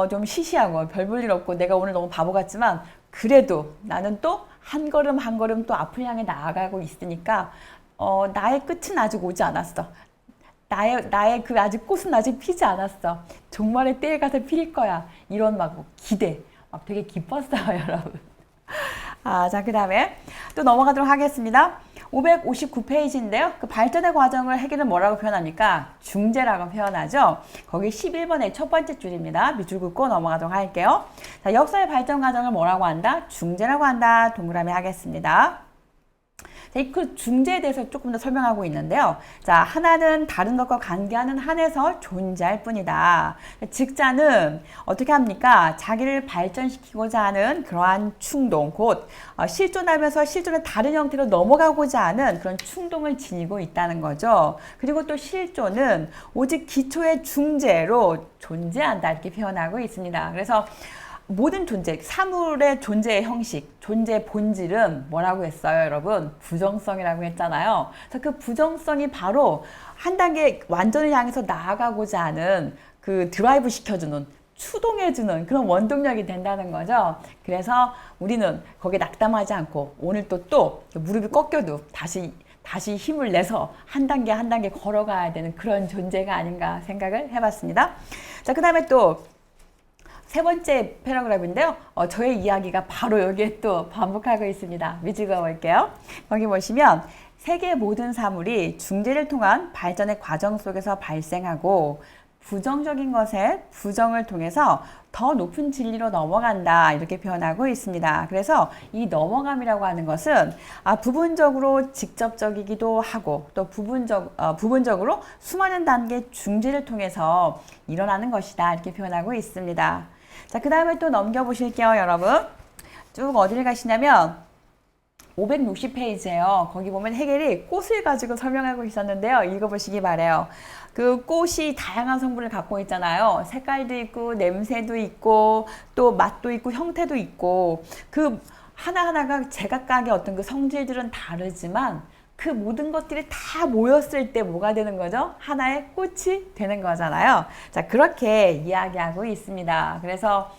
좀 시시하고 별 볼 일 없고 내가 오늘 너무 바보 같지만 그래도 나는 또 한 걸음 한 걸음 또 앞을 향해 나아가고 있으니까 나의 끝은 아직 오지 않았어. 나의 그 아직 꽃은 아직 피지 않았어. 종말의 때에 가서 필 거야. 이런 막 기대, 막 되게 기뻤어요, 여러분. 자, 그 다음에 또 넘어가도록 하겠습니다. 559페이지인데요. 그 발전의 과정을 해결은 뭐라고 표현합니까? 중재라고 표현하죠. 거기 11번의 첫 번째 줄입니다. 밑줄 긋고 넘어가도록 할게요. 자, 역사의 발전 과정을 뭐라고 한다? 중재라고 한다. 동그라미 하겠습니다. 그 중재에 대해서 조금 더 설명하고 있는데요. 자, 하나는 다른 것과 관계하는 한에서 존재할 뿐이다. 직자는 어떻게 합니까? 자기를 발전시키고자 하는 그러한 충동, 곧 실존하면서 실존의 다른 형태로 넘어가고자 하는 그런 충동을 지니고 있다는 거죠. 그리고 또 실존은 오직 기초의 중재로 존재한다, 이렇게 표현하고 있습니다. 그래서 모든 존재, 사물의 존재의 형식, 존재의 본질은 뭐라고 했어요, 여러분? 부정성이라고 했잖아요. 그래서 그 부정성이 바로 한 단계 완전을 향해서 나아가고자 하는 그 드라이브 시켜주는, 추동해주는 그런 원동력이 된다는 거죠. 그래서 우리는 거기에 낙담하지 않고 오늘 또 무릎이 꺾여도 다시 힘을 내서 한 단계 한 단계 걸어가야 되는 그런 존재가 아닌가 생각을 해봤습니다. 자, 그 다음에 또 세 번째 패러그래프인데요. 저의 이야기가 바로 여기에 또 반복하고 있습니다. 밑줄그어 볼게요. 거기 보시면 세계 모든 사물이 중재를 통한 발전의 과정 속에서 발생하고 부정적인 것에 부정을 통해서 더 높은 진리로 넘어간다, 이렇게 표현하고 있습니다. 그래서 이 넘어감이라고 하는 것은 부분적으로 직접적이기도 하고 또 부분적으로 수많은 단계 중재를 통해서 일어나는 것이다, 이렇게 표현하고 있습니다. 자, 그 다음에 또 넘겨보실게요, 여러분. 쭉 어디를 가시냐면 560페이지예요. 거기 보면 해겔이 꽃을 가지고 설명하고 있었는데요. 읽어보시기 바래요. 그 꽃이 다양한 성분을 갖고 있잖아요. 색깔도 있고 냄새도 있고 또 맛도 있고 형태도 있고 그 하나하나가 제각각의 어떤 그 성질들은 다르지만 그 모든 것들이 다 모였을 때 뭐가 되는 거죠? 하나의 꽃이 되는 거잖아요. 자, 그렇게 이야기하고 있습니다. 그래서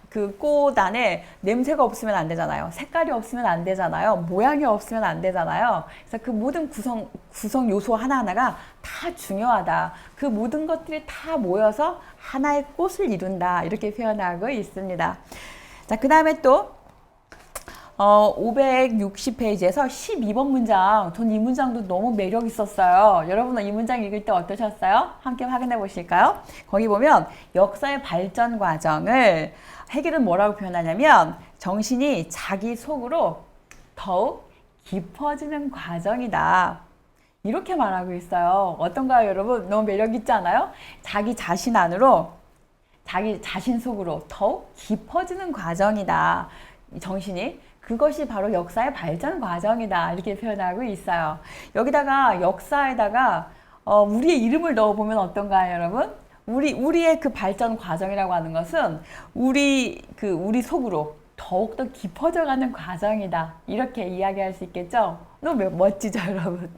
그 꽃 안에 냄새가 없으면 안 되잖아요. 색깔이 없으면 안 되잖아요. 모양이 없으면 안 되잖아요. 그래서 그 모든 구성 요소 하나하나가 다 중요하다. 그 모든 것들이 다 모여서 하나의 꽃을 이룬다. 이렇게 표현하고 있습니다. 자, 그 다음에 또 560페이지에서 12번 문장. 전 이 문장도 너무 매력 있었어요. 여러분은 이 문장 읽을 때 어떠셨어요? 함께 확인해 보실까요? 거기 보면 역사의 발전 과정을 해겔은 뭐라고 표현하냐면 정신이 자기 속으로 더욱 깊어지는 과정이다. 이렇게 말하고 있어요. 어떤가요, 여러분? 너무 매력 있지 않아요? 자기 자신 안으로, 자기 자신 속으로 더욱 깊어지는 과정이다. 정신이. 그것이 바로 역사의 발전 과정이다. 이렇게 표현하고 있어요. 여기다가 역사에다가 우리의 이름을 넣어보면 어떤가요, 여러분? 우리의 그 발전 과정이라고 하는 것은 우리 속으로 더욱더 깊어져가는 과정이다. 이렇게 이야기할 수 있겠죠? 너무 멋지죠, 여러분?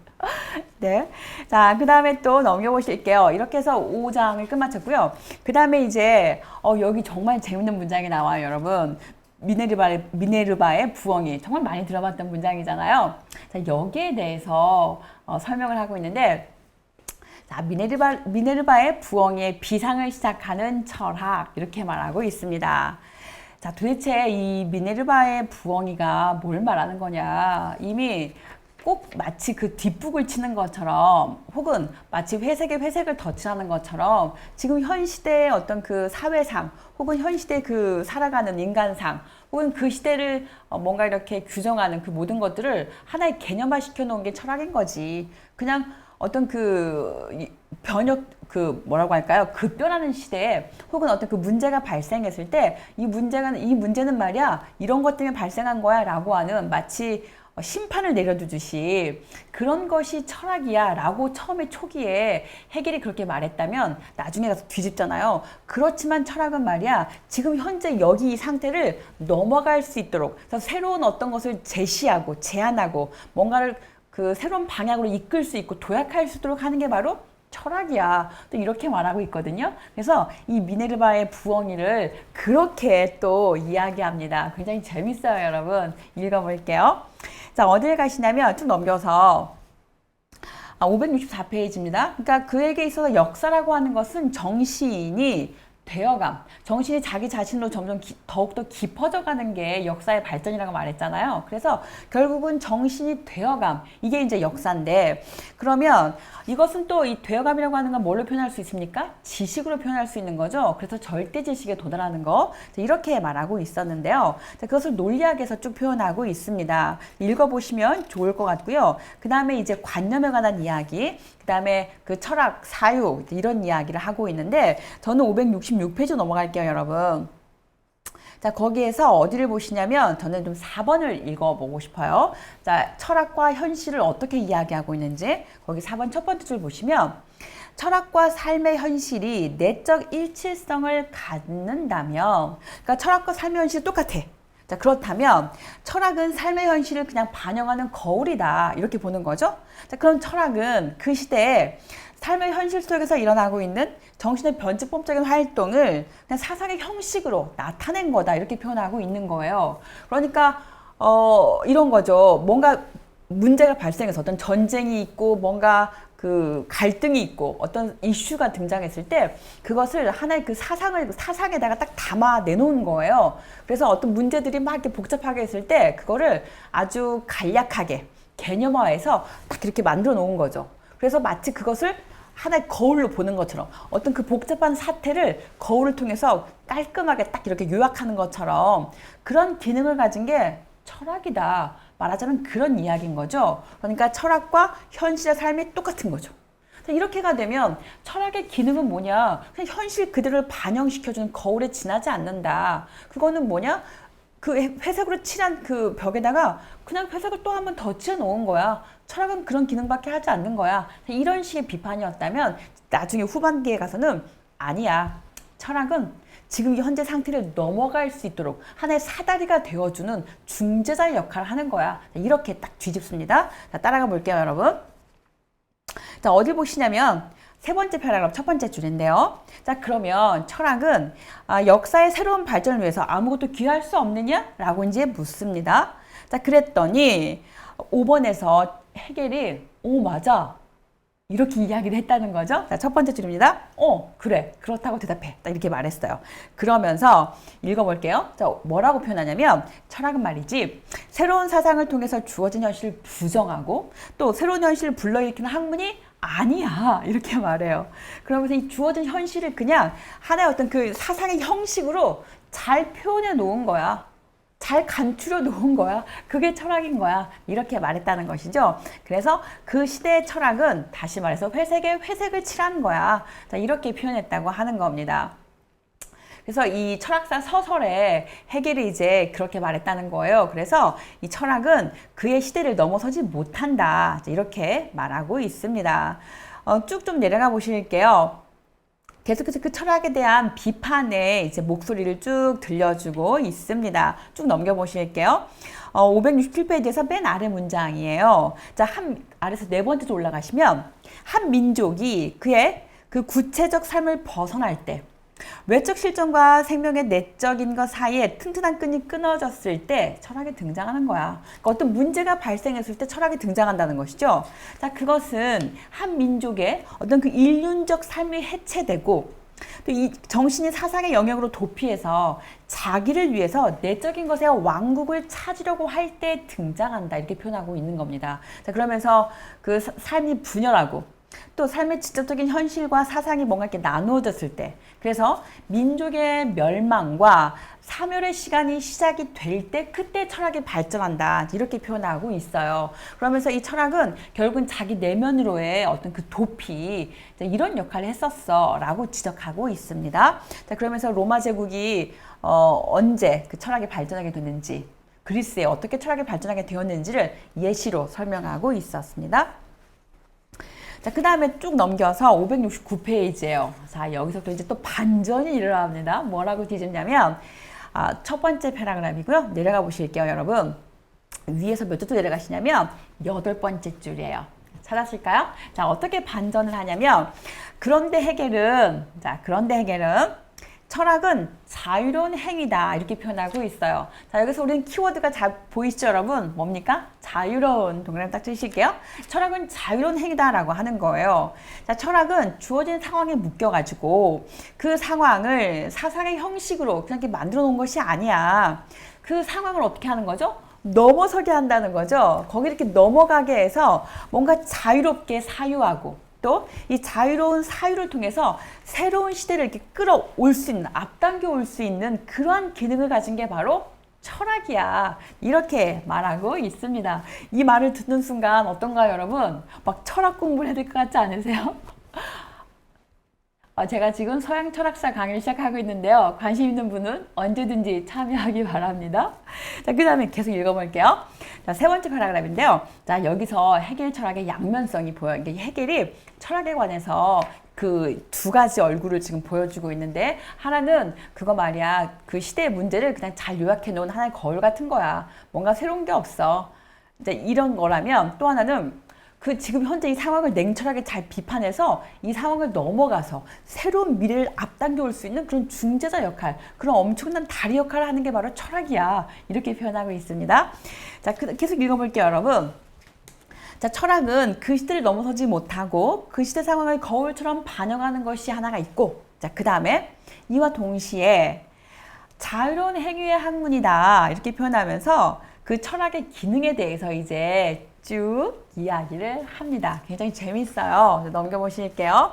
네. 자, 그 다음에 또 넘겨보실게요. 이렇게 해서 5장을 끝마쳤고요. 그 다음에 이제, 여기 정말 재밌는 문장이 나와요, 여러분. 미네르바의 부엉이. 정말 많이 들어봤던 문장이잖아요. 자, 여기에 대해서 설명을 하고 있는데, 자, 미네르바의 부엉이의 비상을 시작하는 철학. 이렇게 말하고 있습니다. 자, 도대체 이 미네르바의 부엉이가 뭘 말하는 거냐. 이미 꼭 마치 그 뒷북을 치는 것처럼 혹은 마치 회색에 회색을 덧칠하는 것처럼 지금 현 시대의 어떤 그 사회상 혹은 현 시대 그 살아가는 인간상 혹은 그 시대를 뭔가 이렇게 규정하는 그 모든 것들을 하나의 개념화 시켜놓은 게 철학인 거지. 그냥 어떤 그 뭐라고 할까요? 급변하는 시대에 혹은 어떤 그 문제가 발생했을 때 이 문제는 말이야 이런 것 때문에 발생한 거야 라고 하는 마치 심판을 내려두듯이 그런 것이 철학이야 라고 처음에 초기에 해겔이 그렇게 말했다면 나중에 가서 뒤집잖아요. 그렇지만 철학은 말이야 지금 현재 여기 이 상태를 넘어갈 수 있도록 그래서 새로운 어떤 것을 제시하고 제안하고 뭔가를 그 새로운 방향으로 이끌 수 있고 도약할 수 있도록 하는 게 바로 철학이야. 또 이렇게 말하고 있거든요. 그래서 이 미네르바의 부엉이를 그렇게 또 이야기합니다. 굉장히 재밌어요, 여러분. 읽어볼게요. 자, 어딜 가시냐면 좀 넘겨서 564페이지입니다. 그러니까 그에게 있어서 역사라고 하는 것은 정신이 정신이 자기 자신으로 점점 더욱더 깊어져 가는 게 역사의 발전이라고 말했잖아요. 그래서 결국은 정신이 되어감, 이게 이제 역사인데 그러면 이것은 또 이 되어감이라고 하는 건 뭘로 표현할 수 있습니까? 지식으로 표현할 수 있는 거죠. 그래서 절대 지식에 도달하는 거 이렇게 말하고 있었는데요. 그것을 논리학에서 쭉 표현하고 있습니다. 읽어보시면 좋을 것 같고요. 그 다음에 이제 관념에 관한 이야기, 그 다음에 그 철학, 사유 이런 이야기를 하고 있는데 저는 566페이지 넘어갈게요, 여러분. 자, 거기에서 어디를 보시냐면 저는 좀 4번을 읽어보고 싶어요. 자, 철학과 현실을 어떻게 이야기하고 있는지 거기 4번 첫 번째 줄 보시면 철학과 삶의 현실이 내적 일치성을 갖는다면 그러니까 철학과 삶의 현실이 똑같아. 자, 그렇다면 철학은 삶의 현실을 그냥 반영하는 거울이다. 이렇게 보는 거죠. 자, 그럼 철학은 그 시대에 삶의 현실 속에서 일어나고 있는 정신의 변칙법적인 활동을 그냥 사상의 형식으로 나타낸 거다. 이렇게 표현하고 있는 거예요. 그러니까 이런 거죠. 뭔가 문제가 발생해서 어떤 전쟁이 있고 뭔가 그 갈등이 있고 어떤 이슈가 등장했을 때 그것을 하나의 그 사상에다가 딱 담아 내놓은 거예요. 그래서 어떤 문제들이 막 이렇게 복잡하게 했을 때 그거를 아주 간략하게 개념화해서 딱 이렇게 만들어 놓은 거죠. 그래서 마치 그것을 하나의 거울로 보는 것처럼 어떤 그 복잡한 사태를 거울을 통해서 깔끔하게 딱 이렇게 요약하는 것처럼 그런 기능을 가진 게 철학이다. 말하자면 그런 이야기인 거죠. 그러니까 철학과 현실의 삶이 똑같은 거죠. 이렇게가 되면 철학의 기능은 뭐냐? 그냥 현실 그대로를 반영시켜주는 거울에 지나지 않는다. 그거는 뭐냐? 그 회색으로 칠한 그 벽에다가 그냥 회색을 또 한 번 더 칠해 놓은 거야. 철학은 그런 기능밖에 하지 않는 거야. 이런 식의 비판이었다면 나중에 후반기에 가서는 아니야. 철학은 지금 현재 상태를 넘어갈 수 있도록 하나의 사다리가 되어주는 중재자 역할을 하는 거야. 이렇게 딱 뒤집습니다. 자, 따라가 볼게요, 여러분. 자, 어디 보시냐면 세 번째 패러그래프 첫 번째 줄인데요. 자, 그러면 철학은 역사의 새로운 발전을 위해서 아무것도 기여할 수 없느냐? 라고 이제 묻습니다. 자, 그랬더니 5번에서 해겔이 맞아. 이렇게 이야기를 했다는 거죠. 자, 첫 번째 줄입니다. 그래. 그렇다고 대답해. 딱 이렇게 말했어요. 그러면서 읽어볼게요. 자, 뭐라고 표현하냐면 철학은 말이지. 새로운 사상을 통해서 주어진 현실을 부정하고 또 새로운 현실을 불러일으키는 학문이 아니야. 이렇게 말해요. 그러면서 이 주어진 현실을 그냥 하나의 어떤 그 사상의 형식으로 잘 표현해 놓은 거야. 잘 간추려 놓은 거야. 그게 철학인 거야. 이렇게 말했다는 것이죠. 그래서 그 시대의 철학은 다시 말해서 회색에 회색을 칠한 거야. 자, 이렇게 표현했다고 하는 겁니다. 그래서 이 철학사 서설에 해겔이 이제 그렇게 말했다는 거예요. 그래서 이 철학은 그의 시대를 넘어서지 못한다. 이렇게 말하고 있습니다. 쭉 좀 내려가 보실게요. 계속해서 그 철학에 대한 비판의 이제 목소리를 쭉 들려주고 있습니다. 쭉 넘겨보실게요. 567페이지에서 맨 아래 문장이에요. 자, 아래서 네 번째로 올라가시면 한 민족이 그의 그 구체적 삶을 벗어날 때 외적 실존과 생명의 내적인 것 사이에 튼튼한 끈이 끊어졌을 때 철학이 등장하는 거야. 그러니까 어떤 문제가 발생했을 때 철학이 등장한다는 것이죠. 자, 그것은 한 민족의 어떤 그 일륜적 삶이 해체되고 또 이 정신이 사상의 영역으로 도피해서 자기를 위해서 내적인 것의 왕국을 찾으려고 할 때 등장한다. 이렇게 표현하고 있는 겁니다. 자, 그러면서 그 삶이 분열하고 또 삶의 직접적인 현실과 사상이 뭔가 이렇게 나누어졌을 때 그래서 민족의 멸망과 사멸의 시간이 시작이 될 때 그때 철학이 발전한다 이렇게 표현하고 있어요. 그러면서 이 철학은 결국은 자기 내면으로의 어떤 그 도피 이런 역할을 했었어 라고 지적하고 있습니다. 자, 그러면서 로마 제국이 언제 그 철학이 발전하게 됐는지 그리스에 어떻게 철학이 발전하게 되었는지를 예시로 설명하고 있었습니다. 자, 그 다음에 쭉 넘겨서 569페이지예요. 자, 여기서부터 이제 또 반전이 일어납니다. 뭐라고 뒤집냐면 첫 번째 패러그래프이고요. 내려가 보실게요, 여러분. 위에서 몇 줄 내려가시냐면 8번째 줄이에요. 찾았을까요? 자, 어떻게 반전을 하냐면 그런데 해겔은 철학은 자유로운 행위다 이렇게 표현하고 있어요. 자, 여기서 우리는 키워드가 잘 보이시죠, 여러분? 뭡니까? 자유로운 동그라미 딱 치실게요. 철학은 자유로운 행위다라고 하는 거예요. 자, 철학은 주어진 상황에 묶여가지고 그 상황을 사상의 형식으로 그냥 이렇게 만들어 놓은 것이 아니야. 그 상황을 어떻게 하는 거죠? 넘어서게 한다는 거죠. 거기 이렇게 넘어가게 해서 뭔가 자유롭게 사유하고 또 이 자유로운 사유를 통해서 새로운 시대를 이렇게 끌어올 수 있는, 앞당겨 올 수 있는 그러한 기능을 가진 게 바로 철학이야. 이렇게 말하고 있습니다. 이 말을 듣는 순간 어떤가요, 여러분? 막 철학 공부를 해야 될 것 같지 않으세요? 제가 지금 서양 철학사 강의를 시작하고 있는데요. 관심 있는 분은 언제든지 참여하기 바랍니다. 자, 그 다음에 계속 읽어볼게요. 자, 세 번째 패러그래프인데요. 자, 여기서 해겔 철학의 양면성이 보여요. 이게 해겔이 철학에 관해서 그 두 가지 얼굴을 지금 보여주고 있는데 하나는 그거 말이야. 그 시대의 문제를 그냥 잘 요약해 놓은 하나의 거울 같은 거야. 뭔가 새로운 게 없어. 이제 이런 거라면 또 하나는 그 지금 현재 이 상황을 냉철하게 잘 비판해서 이 상황을 넘어가서 새로운 미래를 앞당겨 올 수 있는 그런 중재자 역할, 그런 엄청난 다리 역할을 하는 게 바로 철학이야. 이렇게 표현하고 있습니다. 자, 계속 읽어볼게요, 여러분. 자, 철학은 그 시대를 넘어서지 못하고 그 시대 상황을 거울처럼 반영하는 것이 하나가 있고, 자, 그 다음에 이와 동시에 자유로운 행위의 학문이다. 이렇게 표현하면서 그 철학의 기능에 대해서 이제 쭉 이야기를 합니다. 굉장히 재밌어요. 넘겨보실게요.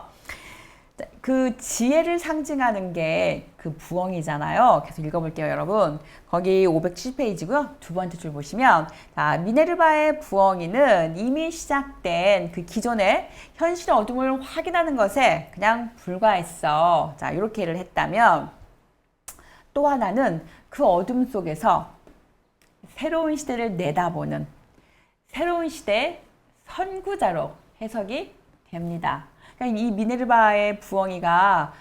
그 지혜를 상징하는 게 그 부엉이잖아요. 계속 읽어볼게요, 여러분. 거기 570페이지고요. 두 번째 줄 보시면 자, 미네르바의 부엉이는 이미 시작된 그 기존의 현실의 어둠을 확인하는 것에 그냥 불과했어. 자, 이렇게를 했다면 또 하나는 그 어둠 속에서 새로운 시대를 내다보는 새로운 시대의 선구자로 해석이 됩니다. 그러니까 이 미네르바의 부엉이가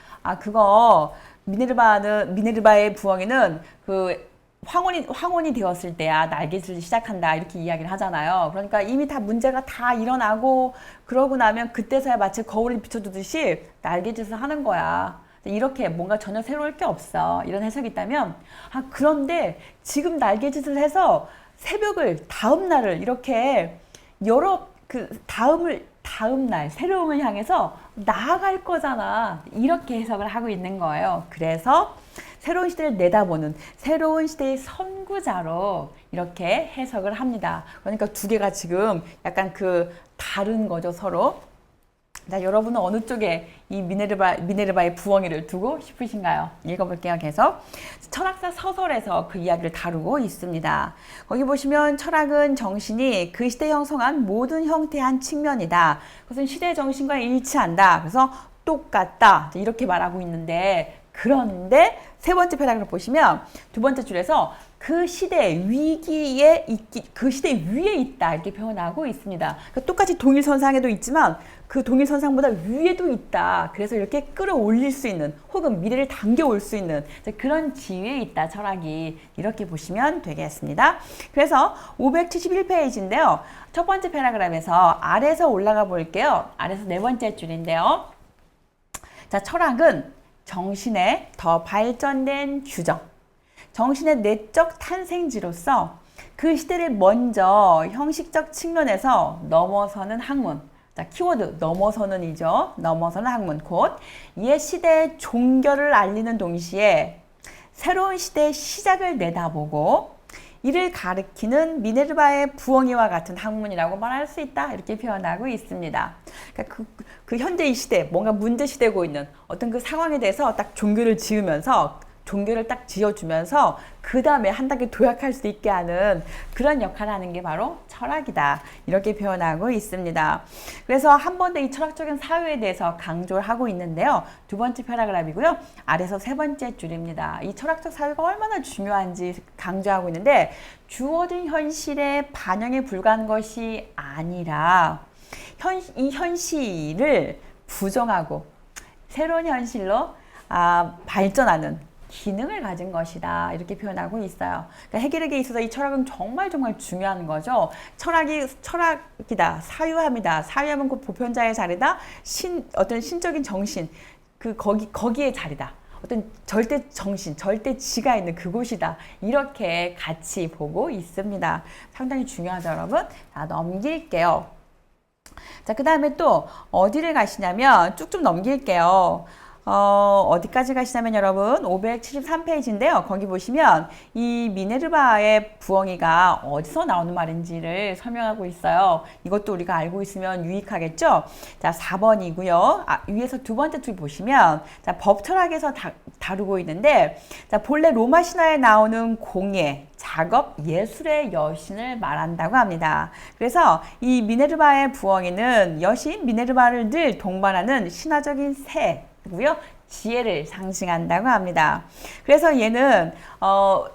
미네르바의 부엉이는 그 황혼이 되었을 때야 날개짓을 시작한다 이렇게 이야기를 하잖아요. 그러니까 이미 다 문제가 다 일어나고 그러고 나면 그때서야 마치 거울을 비춰주듯이 날개짓을 하는 거야. 이렇게 뭔가 전혀 새로울 게 없어. 이런 해석이 있다면 그런데 지금 날개짓을 해서 다음 날을 이렇게 다음 날 새로움을 향해서 나아갈 거잖아. 이렇게 해석을 하고 있는 거예요. 그래서 새로운 시대를 내다보는 새로운 시대의 선구자로 이렇게 해석을 합니다. 그러니까 두 개가 지금 약간 다른 거죠, 서로. 자, 여러분은 어느 쪽에 이 미네르바의 부엉이를 두고 싶으신가요? 읽어볼게요, 계속. 철학사 서설에서 그 이야기를 다루고 있습니다. 거기 보시면 철학은 정신이 그 시대에 형성한 모든 형태의 한 측면이다. 그것은 시대 정신과 일치한다. 그래서 똑같다. 이렇게 말하고 있는데, 그런데 세 번째 패러그래프 보시면 두 번째 줄에서 그 시대 그 시대 위에 있다 이렇게 표현하고 있습니다. 그러니까 똑같이 동일선상에도 있지만 그 동일선상보다 위에도 있다. 그래서 이렇게 끌어올릴 수 있는 혹은 미래를 당겨올 수 있는 그런 지위에 있다 철학이 이렇게 보시면 되겠습니다. 그래서 571페이지인데요. 첫 번째 패러그래프에서 아래에서 올라가 볼게요. 아래에서 네 번째 줄인데요. 자, 철학은 정신의 더 발전된 규정, 정신의 내적 탄생지로서 그 시대를 먼저 형식적 측면에서 넘어서는 학문. 자, 키워드 넘어서는이죠. 넘어서는 학문. 곧 옛 시대의 종결을 알리는 동시에 새로운 시대의 시작을 내다보고 이를 가리키는 미네르바의 부엉이와 같은 학문이라고 말할 수 있다. 이렇게 표현하고 있습니다. 그러니까 그 현재 이 시대, 뭔가 문제시되고 있는 어떤 그 상황에 대해서 딱 종교를 딱 지어주면서 그 다음에 한 단계 도약할 수 있게 하는 그런 역할을 하는 게 바로 철학이다. 이렇게 표현하고 있습니다. 그래서 한 번 더 이 철학적인 사유에 대해서 강조를 하고 있는데요. 두 번째 패러그래프이고요. 아래서 세 번째 줄입니다. 이 철학적 사유가 얼마나 중요한지 강조하고 있는데 주어진 현실에 반영에 불과한 것이 아니라 이 현실을 부정하고 새로운 현실로 발전하는 기능을 가진 것이다. 이렇게 표현하고 있어요. 그러니까 해결에게 있어서 이 철학은 정말 중요한 거죠. 철학이다. 사유함이다. 사유함은 그 보편자의 자리다. 어떤 신적인 정신, 거기에 자리다. 어떤 절대 정신, 절대 지가 있는 그곳이다. 이렇게 같이 보고 있습니다. 상당히 중요하죠, 여러분. 자, 넘길게요. 자, 그 다음에 또 어디를 가시냐면 쭉쭉 넘길게요. 어디까지 가시냐면 여러분 573페이지인데요. 거기 보시면 이 미네르바의 부엉이가 어디서 나오는 말인지를 설명하고 있어요. 이것도 우리가 알고 있으면 유익하겠죠? 자, 4번이고요. 위에서 두 번째 줄 보시면 자, 법철학에서 다루고 있는데 자, 본래 로마 신화에 나오는 공예, 작업, 예술의 여신을 말한다고 합니다. 그래서 이 미네르바의 부엉이는 여신 미네르바를 늘 동반하는 신화적인 새 고요. 지혜를 상징한다고 합니다. 그래서 얘는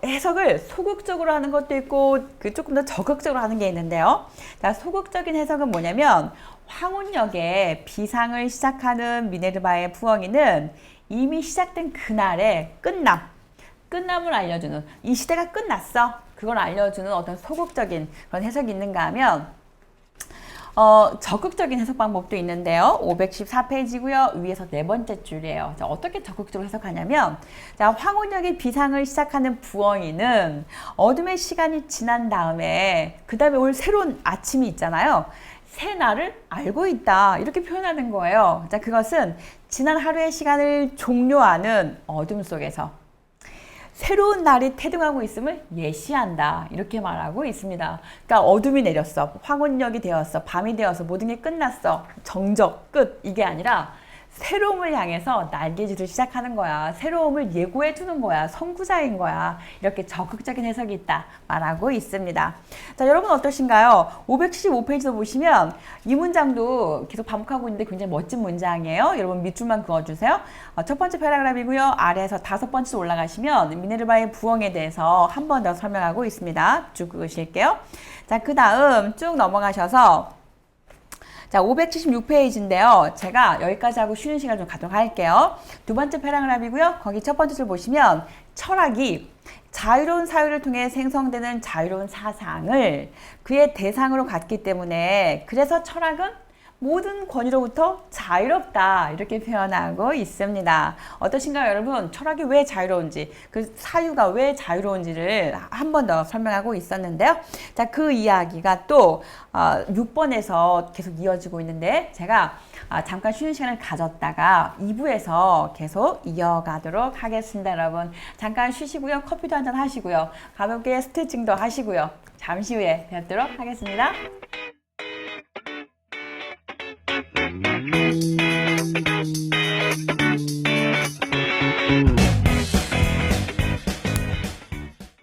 해석을 소극적으로 하는 것도 있고 조금 더 적극적으로 하는 게 있는데요. 자, 소극적인 해석은 뭐냐면 황혼역의 비상을 시작하는 미네르바의 부엉이는 이미 시작된 그날의 끝남을 알려주는 이 시대가 끝났어. 그걸 알려주는 어떤 소극적인 그런 해석이 있는가 하면 적극적인 해석 방법도 있는데요. 514페이지고요. 위에서 네 번째 줄이에요. 자, 어떻게 적극적으로 해석하냐면 자, 황혼역의 비상을 시작하는 부엉이는 어둠의 시간이 지난 다음에 그 다음에 올 새로운 아침이 있잖아요. 새 날을 알고 있다. 이렇게 표현하는 거예요. 자, 그것은 지난 하루의 시간을 종료하는 어둠 속에서 새로운 날이 태동하고 있음을 예시한다. 이렇게 말하고 있습니다. 그러니까 어둠이 내렸어. 황혼역이 되었어. 밤이 되어서 모든 게 끝났어. 정적 끝. 이게 아니라 새로움을 향해서 날개짓을 시작하는 거야. 새로움을 예고해 두는 거야. 선구자인 거야. 이렇게 적극적인 해석이 있다 말하고 있습니다. 자, 여러분 어떠신가요? 575페이지도 보시면 이 문장도 계속 반복하고 있는데 굉장히 멋진 문장이에요. 여러분 밑줄만 그어주세요. 첫 번째 패러그래프이고요. 아래에서 5번째로 올라가시면 미네르바의 부엉에 대해서 한 번 더 설명하고 있습니다. 쭉 그으실게요. 자, 그 다음 쭉 넘어가셔서 자, 576페이지인데요. 제가 여기까지 하고 쉬는 시간 좀 갖도록 할게요. 두 번째 패러그래프이고요. 거기 첫 번째 줄 보시면 철학이 자유로운 사유를 통해 생성되는 자유로운 사상을 그의 대상으로 갖기 때문에 그래서 철학은 모든 권위로부터 자유롭다 이렇게 표현하고 있습니다. 어떠신가요, 여러분? 철학이 왜 자유로운지, 그 사유가 왜 자유로운지를 한 번 더 설명하고 있었는데요. 자, 그 이야기가 또 6번에서 계속 이어지고 있는데 제가 잠깐 쉬는 시간을 가졌다가 2부에서 계속 이어가도록 하겠습니다, 여러분. 잠깐 쉬시고요. 커피도 한잔 하시고요. 가볍게 스트레칭도 하시고요. 잠시 후에 뵙도록 하겠습니다.